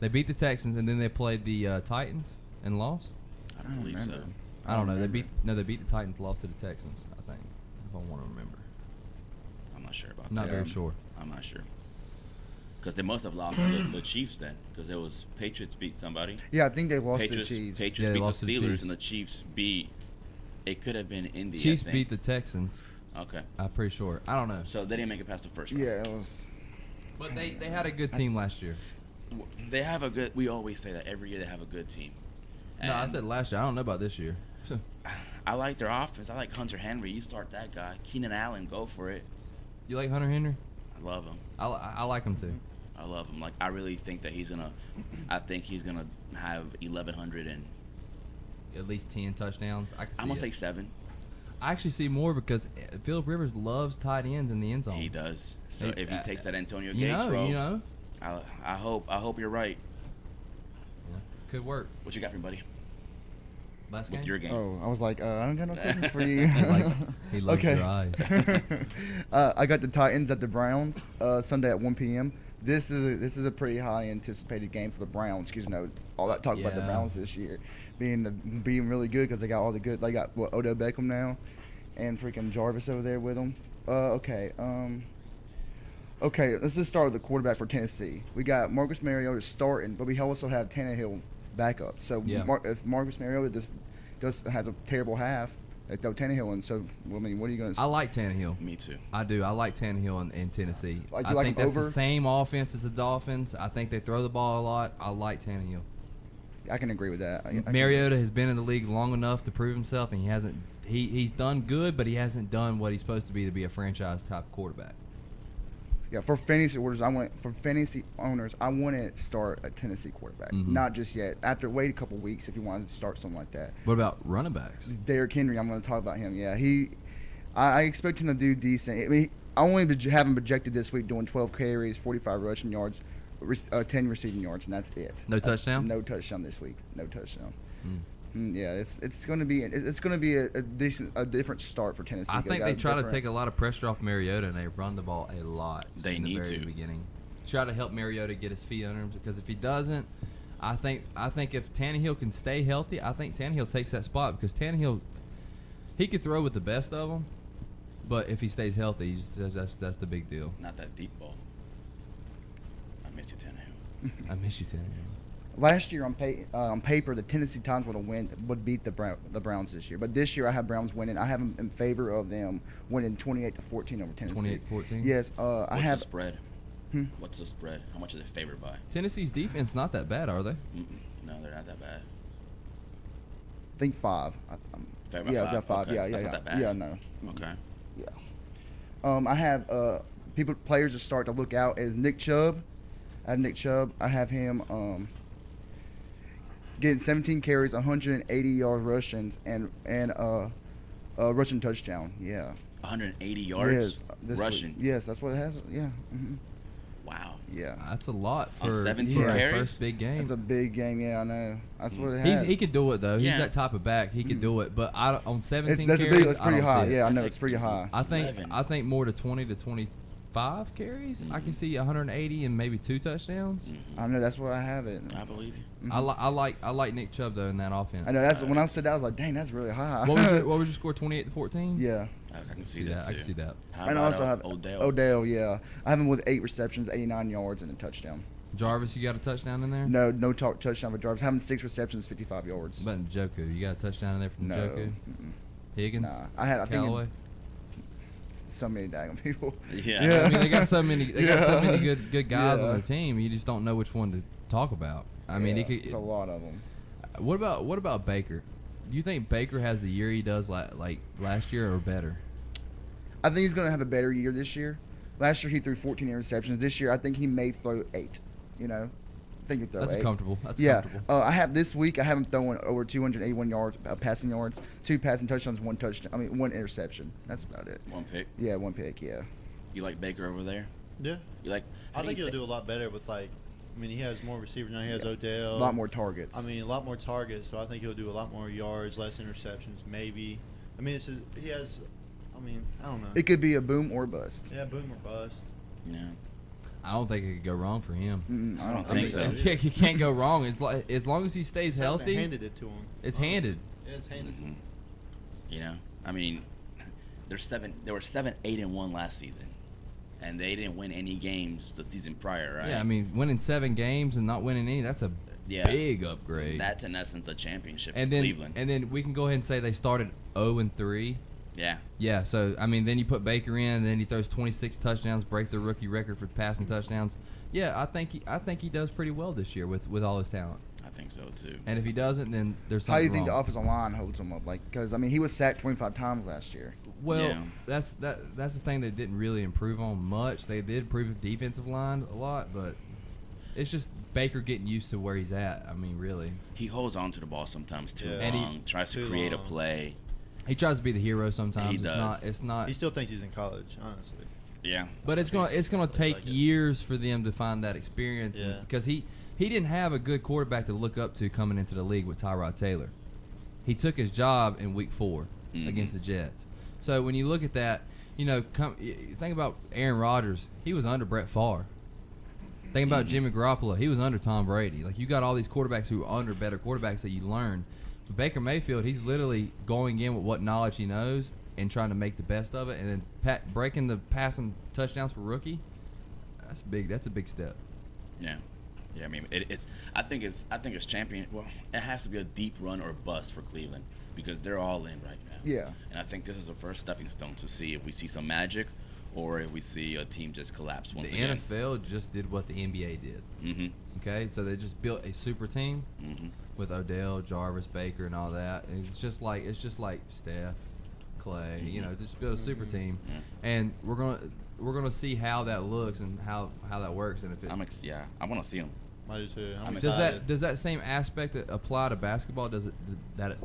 They beat the Texans, and then they played the Titans and lost. I don't believe so. I don't know. They beat the Titans, lost to the Texans, I think, if I want to remember. I'm not sure about that. Not very sure. I'm not sure. Because they must have lost to the Chiefs then, because it was Patriots beat somebody. Yeah, I think they lost to the Chiefs. Patriots beat the Steelers, and the Chiefs beat. It could have been Indy. Chiefs beat the Texans. Okay. I'm pretty sure. I don't know. So they didn't make it past the first round. Yeah, it was. But they had a good team last year. They have a good. We always say that every year they have a good team. No, I said last year. I don't know about this year. I like their offense. I like Hunter Henry. You start that guy. Keenan Allen, go for it. You like Hunter Henry? I love him. I like him too. I love him. I really think that he's gonna. I think he's gonna have 1,100 and at least 10 touchdowns. I'm gonna say 7. I actually see more because Phillip Rivers loves tight ends in the end zone. He does. So if he takes that Antonio Gates role, I hope you're right. Yeah, could work. What you got for me, buddy? Last game? With your game. Oh, I was like, I don't got no questions for you. He loves your eyes. I got the Titans at the Browns Sunday at 1 p.m. This is a pretty high anticipated game for the Browns. Because all that talk about the Browns this year being really good because they got all the good. They got Odell Beckham now, and freaking Jarvis over there with them. Okay, let's just start with the quarterback for Tennessee. We got Marcus Mariota starting, but we also have Tannehill backup. So if Marcus Mariota just has a terrible half, they throw Tannehill in. So what are you going to say? I like Tannehill. Me too. I do. I like Tannehill in Tennessee. I think that's the same offense as the Dolphins. I think they throw the ball a lot. I like Tannehill. I can agree with that. Mariota has been in the league long enough to prove himself, and he hasn't. He's done good, but he hasn't done what he's supposed to be a franchise type quarterback. Yeah, for fantasy owners, I want to start a Tennessee quarterback. Not just yet. Wait a couple weeks if you wanted to start something like that. What about running backs? Derrick Henry. I'm going to talk about him. Yeah, I expect him to do decent. I mean, I only have him projected this week doing 12 carries, 45 rushing yards, 10 receiving yards, and that's it. No touchdown. No touchdown this week. No touchdown. Yeah, it's going to be a different start for Tennessee. I think they try to take a lot of pressure off Mariota, and they run the ball a lot. They need to. In the very beginning. Try to help Mariota get his feet under him, because if he doesn't, I think if Tannehill can stay healthy, I think Tannehill takes that spot, because Tannehill, he could throw with the best of them, but if he stays healthy, that's the big deal. Not that deep ball. I miss you, Tannehill. I miss you, Tannehill. Last year on paper, the Tennessee Titans would beat the Browns this year. But this year I have Browns winning. I have them in favor of them winning 28-14 over Tennessee. 28-14? Yes. What's I have the spread? Hmm? What's the spread? How much are they favored by? Tennessee's defense not that bad, are they? No, they're not that bad. I think 5. Favored by Yeah, five? got 5. Okay. Yeah, That's yeah, not yeah. that bad. Yeah, no. Okay. Yeah. I have players to start to look out is Nick Chubb. I have Nick Chubb. I have him getting 17 carries, 180 yards rushing, and rushing touchdown. Yeah. 180 yards Yes, this rushing. week. Yes, that's what it has. Yeah. Mm-hmm. Wow. Yeah. That's a lot On for 17 for a carries? first big game. It's a big game. Yeah, I know. That's what it has. He could do it though. He's Yeah. that type of back. He could do it. But on 17 That's carries, That's I pretty don't high. see it. Yeah, I That's know like it's pretty high. I think 11. more to 20 to 25 carries. I can see 180 and maybe 2 touchdowns. I know that's where I have it. I believe you. I like Nick Chubb though in that offense. I know that's when I said that I was like, dang, that's really high. What was your score? 28-14. Yeah. I can see that too. I can see that. How And I about also have Odell? Yeah, I have him with 8 receptions, 89 yards, and a touchdown. Jarvis, you got a touchdown in there? No touchdown for Jarvis. Having 6 receptions, 55 yards. But Njoku, you got a touchdown in there from No. Njoku? Higgins? Nah, I think Callaway? so many daggone people. Yeah. I mean, they got so many. They got so many Yeah. good guys on Yeah. their team. You just don't know which one to talk about. I mean, Yeah, there's a lot of them. What about Baker? Do you think Baker has the year he does like last year or better? I think he's going to have a better year this year. Last year he threw 14 interceptions. This year I think he may throw 8. You know, I think he throw 8. That's comfortable. That's Yeah, comfortable. I have this week. I have him throwing over 281 yards, passing yards, 2 passing touchdowns, 1 touchdown. 1 interception. That's about it. 1 pick. Yeah, 1 pick. Yeah. You like Baker over there? Yeah. You like? I think he'll do a lot better with he has more receivers now. He has Odell. A lot more targets. A lot more targets. So I think he'll do a lot more yards, less interceptions, maybe. He has. I don't know. It could be a boom or bust. Yeah, boom or bust. Yeah. I don't think it could go wrong for him. I don't think think so. so. You can't go wrong. It's like as long as he stays They haven't healthy, handed it to him. it's honestly. handed. Yeah, it's handed. Mhm. You know, They were 7-8-1 last season, and they didn't win any games the season prior, right? Yeah, winning 7 games and not winning any, that's a big upgrade. That's in essence a championship and for then Cleveland. and then we can go ahead and say they started 0-3. Yeah. Yeah, so then you put Baker in, and then he throws 26 touchdowns, break the rookie record for passing touchdowns. Yeah, I think he does pretty well this year with all his talent. I think so too. And if he doesn't, then there's something How do you think wrong. the offensive line holds him up? Because he was sacked 25 times last year. Well, Yeah. that's the thing they didn't really improve on much. They did improve the defensive line a lot, but it's just Baker getting used to where he's at. Really. He holds on to the ball sometimes too Yeah. And he- long. Tries to Too create a long. play. He tries to be the hero sometimes. He does. It's not. He still thinks he's in college, honestly. Yeah. But it's gonna Looks take like it. years for them to find that experience. Yeah. Because he didn't have a good quarterback to look up to coming into the league with Tyrod Taylor. He took his job in week 4 Mhm. against the Jets. So when you look at that, think about Aaron Rodgers. He was under Brett Favre. Think about Jimmy Garoppolo. He was under Tom Brady. You got all these quarterbacks who are under better quarterbacks that you learn. But Baker Mayfield, he's literally going in with what knowledge he knows and trying to make the best of it, and then breaking the passing touchdowns for rookie. That's big. That's a big step. Yeah. Yeah. I think it's champion. Well, it has to be a deep run or bust for Cleveland because they're all in right now. Yeah. And I think this is the first stepping stone to see if we see some magic, or if we see a team just collapse once The again. NFL just did what the NBA did. Mm-hmm. Okay, so they just built a super team Mm-hmm. with Odell, Jarvis, Baker, and all that. And it's just like Steph, Clay. Just build a super team, Yeah. and we're gonna see how that looks and how that works. And if it I want to see them. I do too. I'm does excited. that same aspect apply to basketball? Does it to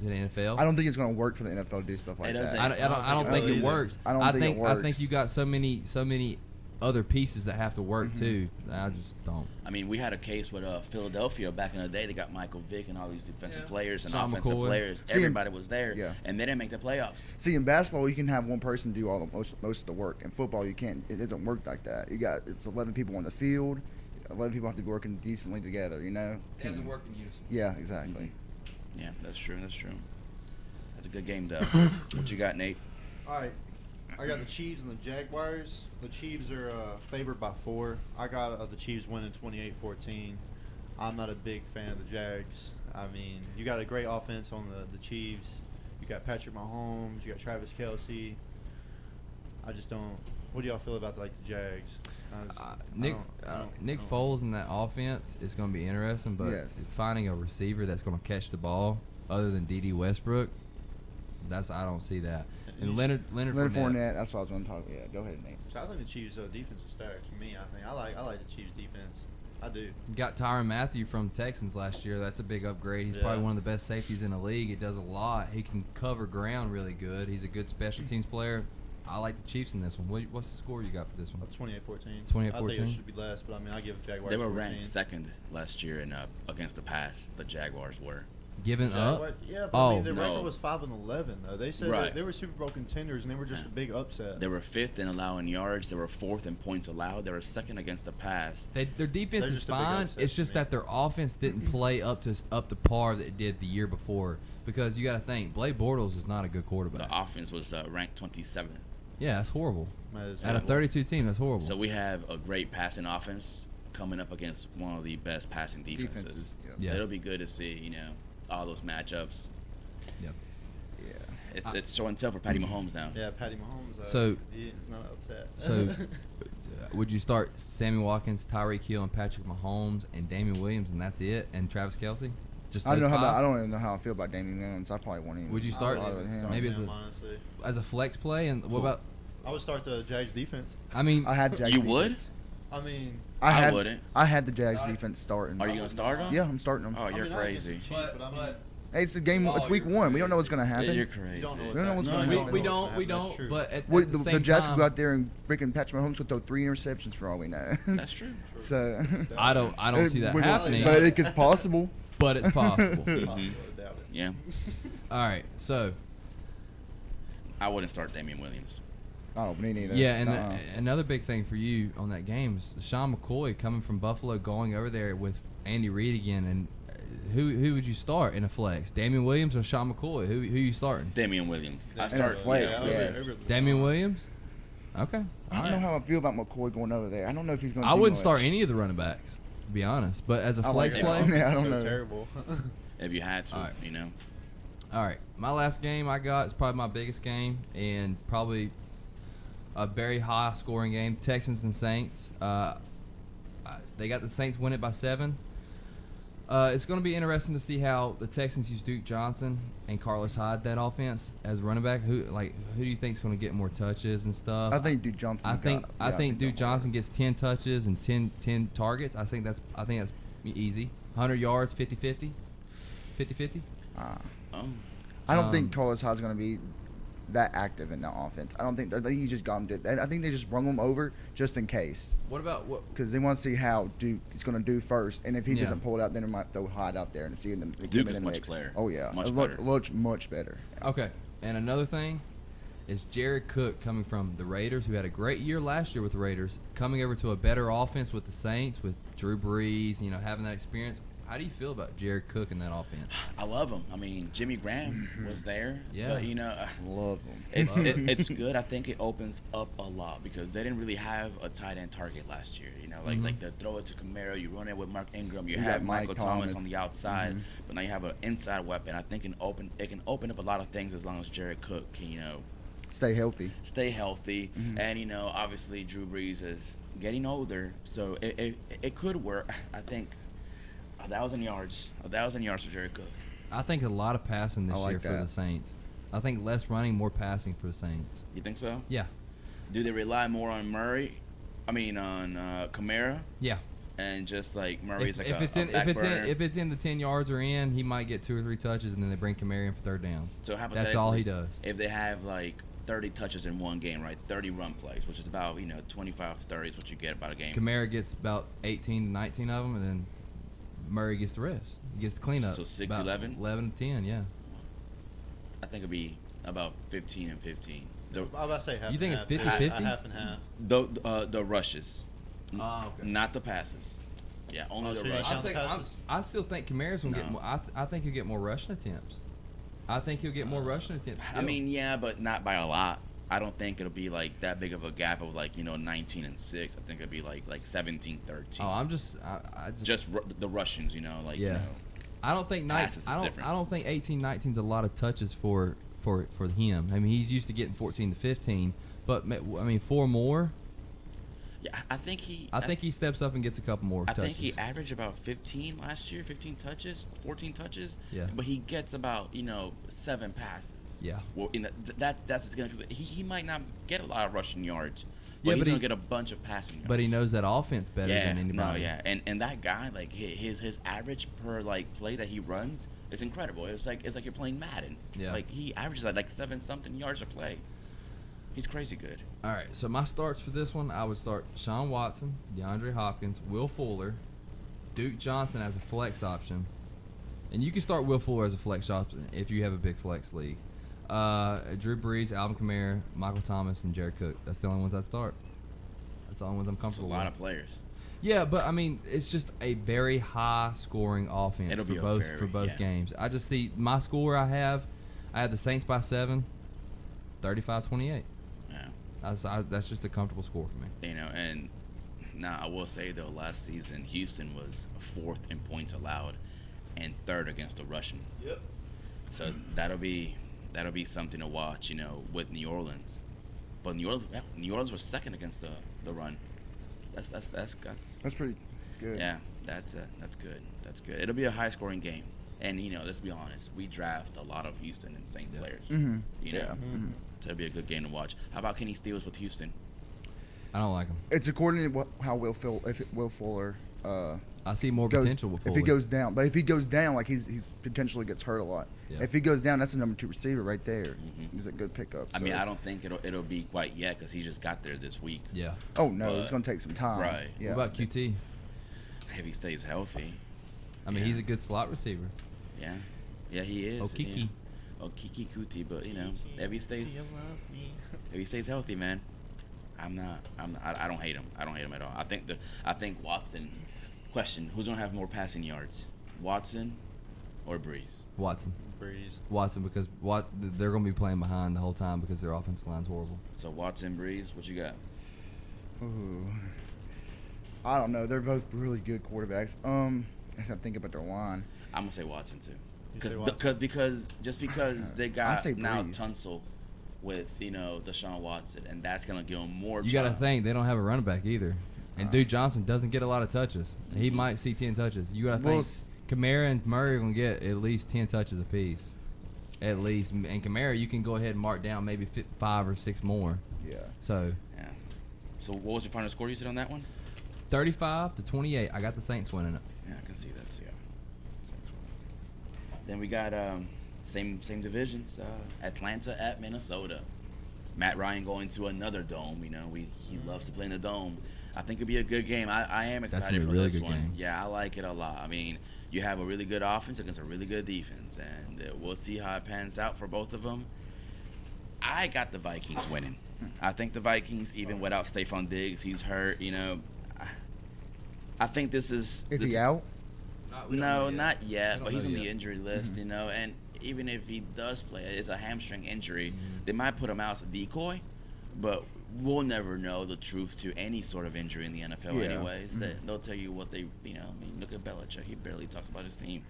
the NFL? I don't think it's going to work for the NFL to do stuff like It that. doesn't. I don't think it either. works. I don't think it I think works. you got so many other pieces that have to work too. I just don't. We had a case with Philadelphia back in the day. They got Michael Vick and all these defensive players and Sean offensive McCoy. players. See, Everybody was there, yeah. and they didn't make the playoffs. See, in basketball, you can have one person do all most of the work. In football, you can't. It doesn't work like that. It's 11 people on the field. 11 people have to be working decently together. Team. work in unison. Yeah, exactly. Yeah, that's true. That's a good game, though. What you got, Nate? All right. I got the Chiefs and the Jaguars. The Chiefs are favored by 4. I got the Chiefs winning 28-14. I'm not a big fan of the Jags. I mean, you got a great offense on the Chiefs. You got Patrick Mahomes. You got Travis Kelce. I just don't. What do y'all feel about the Jags? Nick Foles in that offense is going to be interesting, but Yes. finding a receiver that's going to catch the ball other than D.D. Westbrook, I don't see that. And Leonard Fournette, that's what I was going to talk about. Yeah, go ahead, Nate. So I think the Chiefs' defense is stacked for me. I like the Chiefs' defense. I do. Got Tyrann Mathieu from Texans last year. That's a big upgrade. He's probably one of the best safeties in the league. He does a lot. He can cover ground really good. He's a good special teams player. I like the Chiefs in this one. What's the score you got for this one? 28-14. 28-14? I think it should be less, but I mean, I give Jaguars. They were 14. ranked second last year in against the pass. The Jaguars were. Giving up? Yeah, but I mean, their no. record was 5-11 though. They said that they were Super Bowl contenders and they were just a big upset. They were fifth in allowing yards. They were fourth in points allowed. They were second against the pass. Their defense They're is just a big fine. upset It's to just me. that their offense didn't play up to par that it did the year before. Because you got to think, Blake Bortles is not a good quarterback. The offense was ranked 27th. Yeah, that's horrible. That is Out of horrible. 32 teams, that's horrible. So we have a great passing offense coming up against one of the best passing defenses. Defenses, yeah. So it'll be good to see, all those matchups. Yep. Yeah. It's show and tell for Patty Mahomes now. Yeah, Patty Mahomes. So- he's not upset. So, would you start Sammy Watkins, Tyreek Hill, and Patrick Mahomes, and Damian Williams, and that's it, and Travis Kelce? Just I don't those know five? I don't even know how I feel about Damian Williams. I probably won't even. Would you start bother with him. maybe as honestly. a flex play? And what about? I would start the Jags defense. I mean, I had Jags You defense. would? I mean, I wouldn't. I had the Jags defense starting. Are you gonna start them? Yeah, I'm starting them. Oh, I you're mean, I like the crazy. Chiefs, but I mean, Hey, it's the game. Oh, It's week you're one. We don't crazy. know what's gonna happen. You're crazy. you don't know We don't know what's happening. going on. we You don't. know We what's gonna don't. happen. But at Well, the the same Jets time, could go out there and freaking Patrick Mahomes could throw 3 interceptions for all we know. That's true. So I don't see that we will see. happening. But it's possible. But it's possible. Possible, I doubt it. Yeah. All right, so I wouldn't start Damian Williams. I don't me neither. yeah, and Nuh-uh. another big thing for you on that game is Sean McCoy coming from Buffalo, going over there with Andy Reid again, and who would you start in a flex? Damian Williams or Sean McCoy? Who you starting? Damian Williams. I And a start. flex, Yeah, yes. Damian Williams. Okay. I don't know how I feel about McCoy going over there. I don't know if he's going to I do wouldn't much. start any of the running backs, to be honest. But as a I flex like play, that. Yeah, I don't So know. Terrible. If you had to, All right. All right, my last game I got is probably my biggest game and probably a very high scoring game. Texans and Saints. They got the Saints win it by 7. It's going to be interesting to see how the Texans use Duke Johnson and Carlos Hyde that offense as running back. Who do you think is going to get more touches and stuff? I think Duke Johnson. I think Duke Johnson gets 10 touches and 10 targets. I think that's easy. 100 yards, 50-50. 50-50. I don't think Carlos Hyde's going to be that active in that offense. I think you just got him. I think they just brung him over just in case What about what? because they want to see how Duke is going to do first, and if he Yeah. doesn't pull it out, then they might throw Hyde out there and see them. Duke is much player. Oh yeah, Much it better. looks much better. Okay, and another thing is Jared Cook coming from the Raiders, who had a great year last year with the Raiders, coming over to a better offense with the Saints, with Drew Brees, having that experience. How do you feel about Jared Cook in that offense? I love him. I mean, Jimmy Graham was there. Yeah. But, Love him. it's good. I think it opens up a lot because they didn't really have a tight end target last year. Like the throw it to Camaro, you run it with Mark Ingram, you You have got Mike Michael Thomas Thomas. on the outside, but now you have an inside weapon. I think it can open up a lot of things as long as Jared Cook can Stay healthy. stay healthy. And obviously Drew Brees is getting older, so it could work. I think 1,000 yards for Jared Cook. I think a lot of passing this I like year for that. the Saints. I think less running, more passing for the Saints. You think so? Yeah. Do they rely more on Kamara, Yeah. and just like Murray's If, like if it's a in back burner? if it's in the 10 yards or in, he might get 2 or 3 touches, and then they bring Kamara in for third down. So That's all he does. If they have like 30 touches in one game, right? 30 run plays, which is about 25 30 is what you get about a game. Kamara gets about 18 to 19 of them, and then Murray gets the rest. He gets the cleanup. So 6, About 11? 11 to 10, yeah. I think it'd be about 15 and 15. I was about to say half. You think and it's half, 50-50? Half and half. The rushes, Oh, okay. not the passes. Yeah, only Oh, the so you rushes. count the passes? I still think Kamara's gonna get No. more. I think he'll get more rushing attempts. I think he'll get more rushing attempts. I mean, yeah, but not by a lot. I don't think it'll be like that big of a gap of like 19 and 6. I think it'll be like 17, 13. Oh, I just The Russians, like yeah. I don't think passes is different. I don't think 18, 19 is a lot of touches for him. I mean, he's used to getting 14 to 15, but I mean 4 more. Yeah, I think he steps up and gets a couple more touches. I think he averaged about 15 last year, 15 touches, 14 touches. Yeah. But he gets about 7 passes. Yeah. Well, that's his gonna, because he might not get a lot of rushing yards. But Yeah, he's but gonna get a bunch of passing yards. But he knows that offense better than anybody. No, yeah, and that guy, like his average per play that he runs is incredible. It's like you're playing Madden. Yeah. Like he averages like 7-something yards a play. He's crazy good. All right, so my starts for this one, I would start Sean Watson, DeAndre Hopkins, Will Fuller, Duke Johnson as a flex option, and you can start Will Fuller as a flex option if you have a big flex league. Drew Brees, Alvin Kamara, Michael Thomas, and Jared Cook. That's the only ones I'd start. That's the only ones I'm It's a comfortable lot with. of players. Yeah, but I mean, it's just a very high-scoring offense It'll for be a both very- yeah. games. I just see my score. I had the Saints by 7, 35-28. Yeah. That's just a comfortable score for me. And now I will say though, last season Houston was 4th in points allowed, and 3rd against the Russian. Yep. So that'll be something to watch, with New Orleans. But New Orleans was 2nd against the run. That's pretty good. yeah. That's good. That's good. It'll be a high scoring game. And let's be honest, we draft a lot of Houston and Saints players. Mm-hmm. You know? Yeah. Mm-hmm. So it'll be a good game to watch. How about Kenny Stills with Houston? I don't like him. It's according to how Will Fuller I see more goes, potential with Fuller. if he goes down. But if he goes down, like he's potentially gets hurt a lot. Yeah. If he goes down, that's a number 2 receiver right there. Mm-hmm. He's a good pickup. I so- mean, I don't think it'll be quite yet because he just got there this week. Yeah. Oh no, but- it's gonna take some time. Right. Yeah. What about QT? If he stays healthy. I mean, Yeah. he's a good slot receiver. Yeah. Yeah, he is. Oh, Kiki. Yeah. Oh, Kiki Kuti, but if he stays healthy, man, I don't hate him. I don't hate him at all. I think Watson. Question: who's gonna have more passing yards, Watson or Breeze? Watson. Breeze. Watson, because they're going to be playing behind the whole time because their offensive line's horrible. So Watson, Breeze, what you got? Ooh. I don't know. They're both really good quarterbacks. As I think about their line. I'm gonna say Watson too, You say because they I got say now Breeze. Tunsil with Deshaun Watson, and that's gonna give him more. You got to time. think they don't have a running back either. And Duke Johnson doesn't get a lot of touches. He might see 10 touches. You got to Well, think Kamara and Murray are going to get at least 10 touches apiece. At least. And Kamara, you can go ahead and mark down maybe 5 or 6 more. Yeah. So, Yeah. So what was your final score you said on that one? 35-28. I got the Saints winning it. Yeah, I can see that too. Then we got same divisions. Atlanta at Minnesota. Matt Ryan going to another dome. He loves to play in the dome. I think it'll be a good game. I am That's excited gonna for be a really this good one. game. Yeah, I like it a lot. I mean, you have a really good offense against a really good defense, and we'll see how it pans out for both of them. I got the Vikings winning. I think the Vikings, even without Stephon Diggs, he's hurt. I think this is. Is he out? No, not We yet, don't but he's know on the yet. injury list, and even if he does play, it's a hamstring injury. They might put him out as a decoy, but we'll never know the truth to any sort of injury in the NFL Yeah. anyways. They'll tell you what they, I mean, look at Belichick. He barely talks about his team.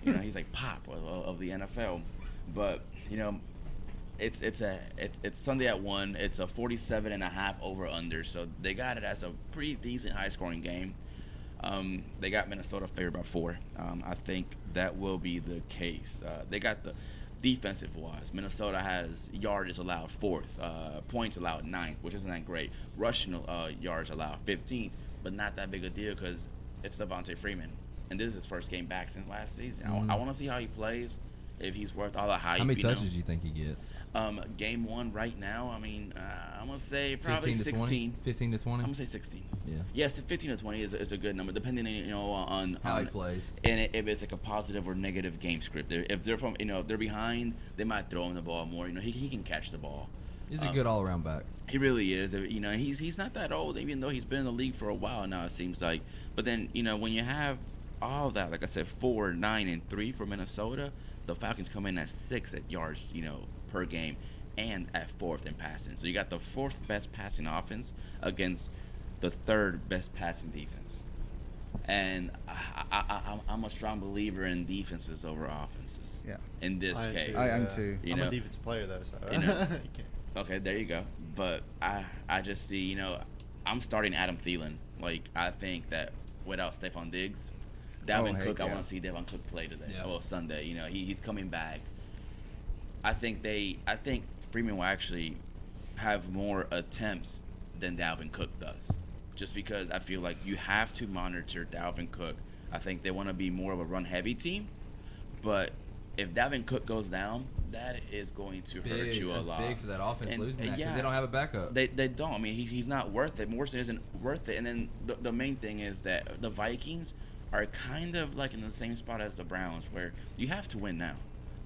He's like Pop of the NFL. But, it's Sunday at 1. It's a 47.5 over-under, so they got it as a pretty decent high-scoring game. They got Minnesota favored by 4. I think that will be the case. They got the defensive-wise. Minnesota has yards allowed 4th, points allowed 9th, which isn't that great. Rushing yards allowed 15th, but not that big a deal because it's Devontae Freeman, and this is his first game back since last season. I want to see how he plays, if he's worth all the hype. How many touches do you think he gets? Game 1 right now, I mean, I'm going to say probably 15 to 16. 15 to 20? I'm going to say 16. Yeah. Yes, 15 to 20 is a good number, depending on How he plays. and if it's like a positive or negative game script. If they're if they're behind, they might throw him the ball more. He can catch the ball. He's a good all-around back. He really is. He's not that old, even though he's been in the league for a while now. It seems like. But then when you have all that, like I said, 4, 9, and 3 for Minnesota, the Falcons come in at 6 at yards per game. and at 4th in passing. So you got the 4th best passing offense against the 3rd best passing defense. And I'm a strong believer in defenses over offenses. Yeah. In this case. I am too. You I'm know? a defensive player though, so You know. you can't. Okay, there you go. But I just see, I'm starting Adam Thielen. Like, I think that without Stephon Diggs, Dalvin Cook, I want to see Dalvin Cook play today. Yeah. Well, Sunday. He's coming back. I think Freeman will actually have more attempts than Dalvin Cook does. Just because I feel like you have to monitor Dalvin Cook. I think they want to be more of a run-heavy team. But if Dalvin Cook goes down, that is going to hurt you a lot. That's big for that offense losing that because yeah, they don't have a backup. They don't. I mean, he's not worth it. Morrison isn't worth it. And then the main thing is that the Vikings are kind of like in the same spot as the Browns, where you have to win now.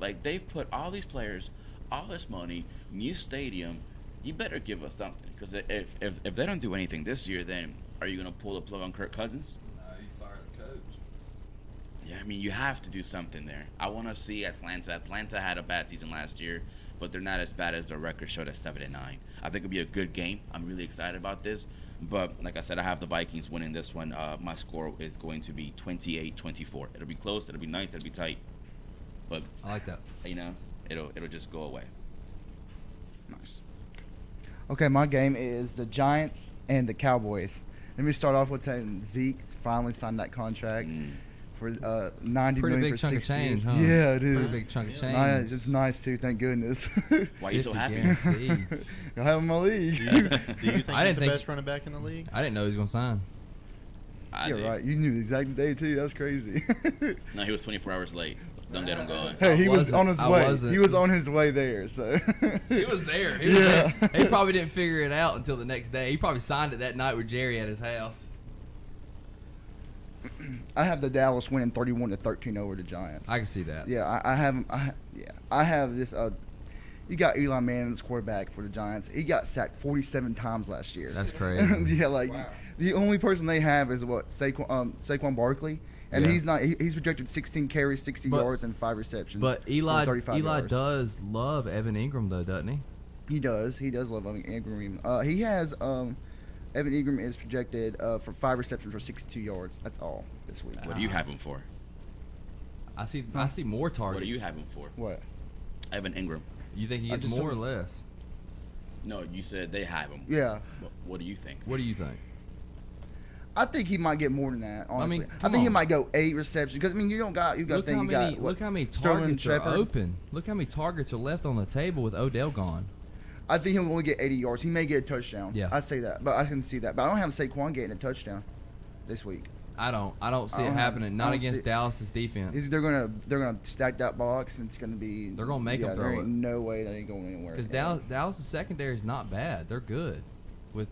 Like, they've put all these players, all this money, new stadium. You better give us something, because if they don't do anything this year, then are you going to pull the plug on Kirk Cousins? No, you fire the coach. Yeah, I mean, you have to do something there. I want to see Atlanta. Atlanta had a bad season last year, but they're not as bad as their record showed at 7-9. I think it'll be a good game. I'm really excited about this. But like I said, I have the Vikings winning this one. My score is going to be 28-24. It'll be close. It'll be nice. It'll be tight. But I like that. It'll just go away. Nice. Okay, my game is the Giants and the Cowboys. Let me start off with saying Zeke finally signed that contract for $90 Pretty million big for chunk of 6 change, years. huh? Yeah, it is. Pretty big chunk of change. Nice. It's nice too. Thank goodness. Why are you so 50 happy? guaranteed. I have him in my league. Do you think I he's didn't the think- best running back in the league? I didn't know he was going to sign. I You're did. right. You knew the exact day too. That's crazy. No, he was 24 hours late. Don't get him going. Hey, he was wasn't. on his I way. wasn't. He was on his way there. So He was there. He was Yeah. there. He probably didn't figure it out until the next day. He probably signed it that night with Jerry at his house. I have the Dallas winning 31-13 over the Giants. I can see that. Yeah, I have. I have this. You got Eli Manning as quarterback for the Giants. He got sacked 47 times last year. That's crazy. Yeah, like the only person they have is what Saquon Barkley, and Yeah. he's not. He's projected 16 carries, 60 But- yards, and 5 receptions. But for Eli 35 yards. does love Evan Ingram, though, doesn't he? He does. He does love Ingram. He has. Evan Ingram is projected for 5 receptions for 62 yards. That's all this week. What do you have him for? I see more targets. What do you have him for? What? Evan Ingram. You think he I gets just more or don't- less? No, you said they have him. Yeah. What do you think? What do you think? I think he might get more than that. Honestly, mean, I come think he on. might go 8 receptions because Look how many look how many Sterling targets are Shepard. open. Look how many targets are left on the table with Odell gone. I think he'll only get 80 yards. He may get a touchdown. Yeah. I say that, but I can see that. But I don't have Saquon getting a touchdown this week. I don't see I it don't happening. have- I Not don't against see- Dallas's defense. They're gonna stack that box, and it's gonna be. They're gonna make him there throw ain't it. no way that ain't going anywhere. Because Yeah. Dallas' secondary is not bad. They're good. With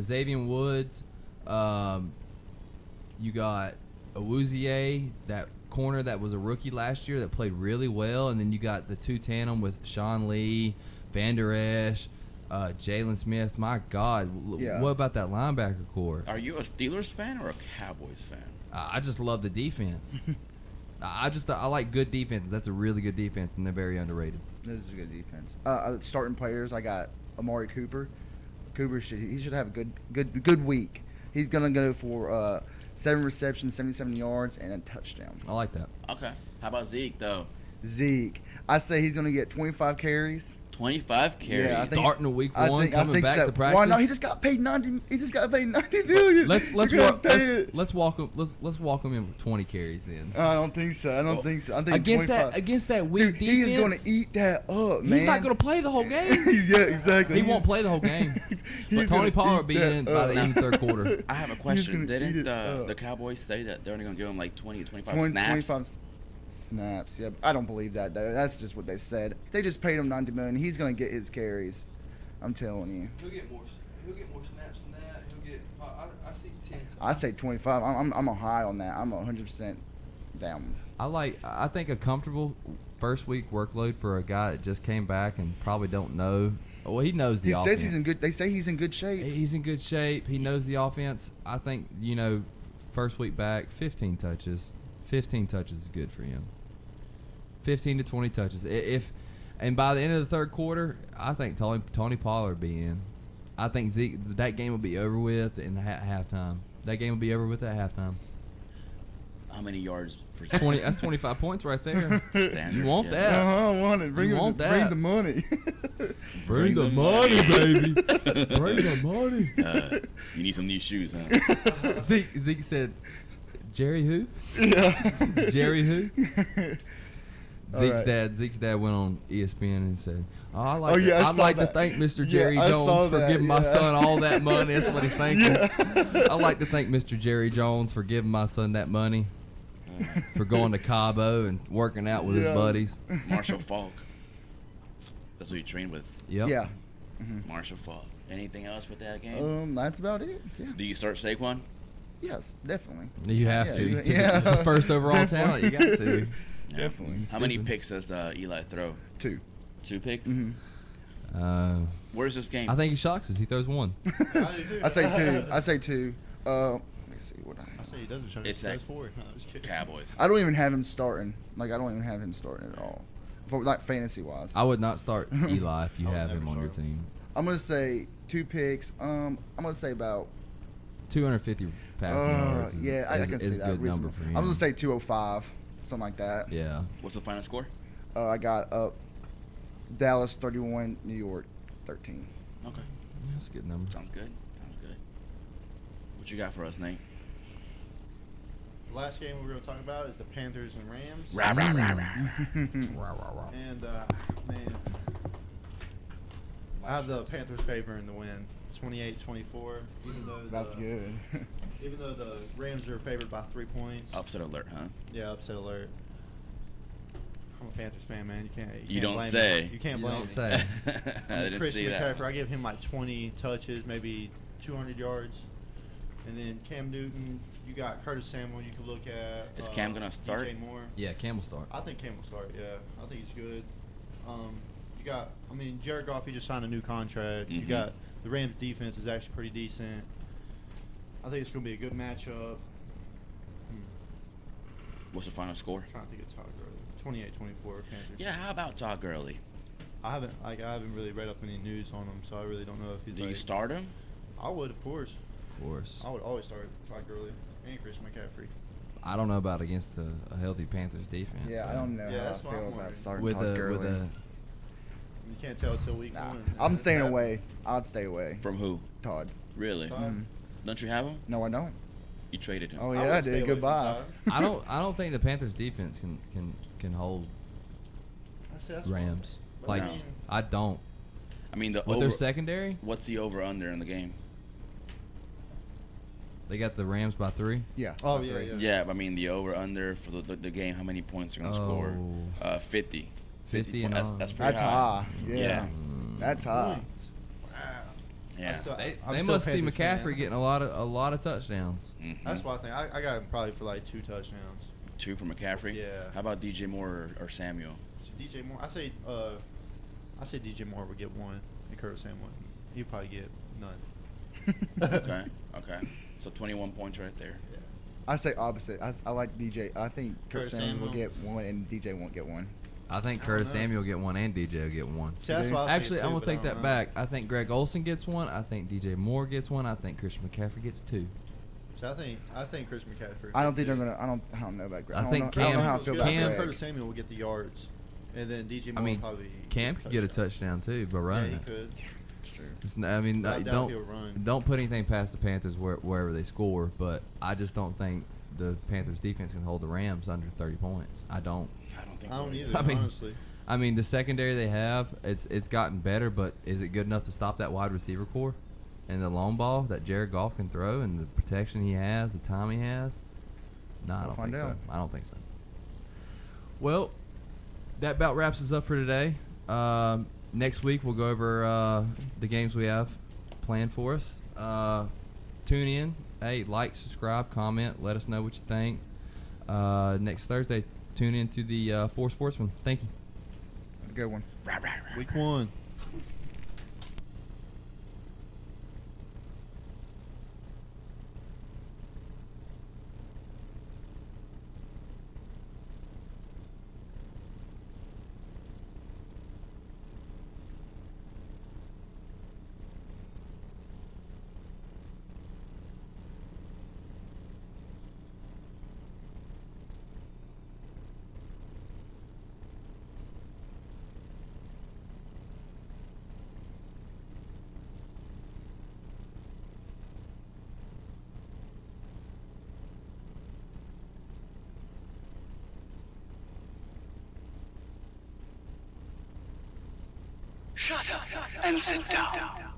Xavier Woods, you got Awuzie, that corner that was a rookie last year that played really well, and then you got the two tandem with Sean Lee, Van Der Esch, Jalen Smith. My God, Yeah. what about that linebacker core? Are you a Steelers fan or a Cowboys fan? I just love the defense. I like good defenses. That's a really good defense, and they're very underrated. This is a good defense. Starting players, I got Amari Cooper. He should have a good week. He's gonna go for 7 receptions, 77 yards, and a touchdown. I like that. Okay. How about Zeke though? Zeke, I say he's gonna get 25 carries. 25 carries. Yeah, I think- Starting to week I one, think coming back so. to practice. Why not? He just got paid 90. He just got paid 90 million. Let's You're gonna walk. pay it. Let's walk him. Let's walk him in with 20 carries in. I don't think so. I don't think so. I think Against 25. that weak Dude, he is going defense, to eat that up, man. he's not going to play the whole game. Yeah, exactly. He won't play the whole game. He's But Tony gonna Pollard eat be that in by the up. end of the third quarter. I have a He's question. gonna eat Didn't it up. the Cowboys say that they're only going to give him like 20 to 25 20, snaps? 25 snaps. Yeah, I don't believe that though. That's just what they said. They just paid him 90 million. He's going to get his carries. I'm telling you. He'll get more snaps than that. He'll get. I see 10. I say 25. I'm a high on that. I'm 100% down. I think a comfortable first week workload for a guy that just came back and probably don't know. Well, he knows the He offense. says he's in good. They say he's in good shape. He's in good shape. He knows the offense. I think, first week back, 15 touches. 15 touches is good for him. 15 to 20 touches. And by the end of the third quarter, I think Tony Pollard will be in. I think Zeke, that game will be over with in halftime. That game will be over with at halftime. How many yards for 20? That's 25 points right there. Standard? You want that? I want it. Bring want Bring that. the money. Bring the money, baby. Bring the money. You need some new shoes, huh? Zeke said, Jerry who? Yeah. Jerry who? All Zeke's right. dad went on ESPN and said, I'd I like saw to that. thank Mr. Yeah, Jerry I saw Jones for that, giving my yeah. son all that money. That's what he's thinking. Yeah. I'd like to thank Mr. Jerry Jones for giving my son that money for going to Cabo and working out with his Yeah. buddies. Marshall Falk. That's who you trained with. Yep. Yeah. Marshall Falk. Anything else with that game? That's about it. Yeah. Do you start Saquon? Yes, definitely. You have Yeah, to. you- It's yeah. the first overall Definitely. talent. You got to. Yeah. Definitely. How many picks does Eli throw? 2. 2 picks? Mm-hmm. Where's this game? I think he shocks us. He throws one. I say 2. Let me see what I say he doesn't show. It's He at does 4. No, I'm just kidding. Cowboys. I don't even have him starting. Like, I don't even have him starting at all. For, like, fantasy-wise. I would not start Eli if you I would have him never on your start him. team. I'm going to say 2 picks. I'm going to say about 250 passing yards. yeah, I can is see a that. good reasonable. number for him. I'm going to say 205, something like that. Yeah. What's the final score? I got Dallas 31, New York 13. Okay. That's a good number. Sounds good. Sounds good. What you got for us, Nate? The last game we're going to talk about is the Panthers and Rams. Rah, rah, rah, Mm. rah. And man, I have the Panthers favoring the win, 28-24. Even though That's good. Even though the Rams are favored by 3 points. Upset alert, huh? Yeah, upset alert. I'm a Panthers fan, man. You can't You don't blame say. Me. You can't You blame don't me. say. I didn't Christian see that. McCaffrey, I give him like 20 touches, maybe 200 yards. And then Cam Newton, you got Curtis Samuel you can look at. Is Cam gonna start? DJ Moore. Yeah, Cam will start. I think Cam will start, yeah. I think he's good. You got, Jared Goff, he just signed a new contract. You Mhm. got the Rams' defense is actually pretty decent. I think it's going to be a good matchup. What's the final score? I'm trying to think of Todd Gurley. 28-24 Panthers. Yeah, how about Todd Gurley? I haven't really read up any news on him, so I really don't know if he's Do you like- start him? I would, of course. Of course. I would always start Todd Gurley and Christian McCaffrey. I don't know about against a healthy Panthers defense. Yeah, so. I don't know Yeah, how I that's what I'm feel about wondering. starting With Todd a Gurley. You can't tell until week Nah, 1. I'm staying away. I'd stay away. From who? Todd. Really? Todd? Mhm. Don't you have him? No, I don't. You traded him. Oh I yeah, I would stay did. away from Goodbye. Todd. I don't think the Panthers defense can hold That's what- Rams. but Like I mean, I don't. I mean, the With over. their secondary, What's the over/under in the game? they got the Rams by 3. Yeah. Oh, by yeah, 3. yeah. Yeah, I mean the over/under for the game. How many points they're gonna score? 50. 50 and That's on. pretty That's high. Yeah. Yeah. That's high. points. Wow. Yeah. I'm They still must see Panthers fan. McCaffrey getting a lot of touchdowns. Mhm. That's what I think. I got him probably for like 2 touchdowns. 2 for McCaffrey. Yeah. How about DJ Moore or Samuel? So DJ Moore, I say DJ Moore would get 1, and Curtis Samuel, he'd probably get none. Okay. Okay. So 21 points right there. Yeah. I say opposite. I like DJ. I think Kurt Curtis Samuel will Samuel. get 1 and DJ won't get 1. I think I don't Curtis know. Samuel will get 1 and DJ will get 1. See, that's Dude. what I was Actually, thinking I'm too, gonna but take I that don't back. I think Greg Olsen gets 1. I think DJ Moore gets 1. I think Christian McCaffrey gets 2. So I think Chris McCaffrey. I don't think they're gonna. I don't know about Greg. I don't think know, I don't know Cam- how I feel about I think Greg. Curtis Samuel will get the yards, and then DJ I Moore mean, probably. Cam could get a touchdown too by Yeah, running he it. could. It's true. I mean, But I doubt don't he'll run. don't put anything past the Panthers wherever they score, but I just don't think the Panthers defense can hold the Rams under 30 points. I don't. I don't think I so. don't either, I mean- honestly. I mean, the secondary they have, it's gotten better, but is it good enough to stop that wide receiver core and the long ball that Jared Goff can throw and the protection he has, the time he has? No, I We'll don't find think so. out. I don't think so. Well, that about wraps us up for today. Next week we'll go over the games we have planned for us. Tune in. Hey, like, subscribe, comment. Let us know what you think. Next Thursday, tune in to the 4 Sportsmen. Thank you. Have a good one. Rah, rah, rah. Week 1. Shut up and sit down.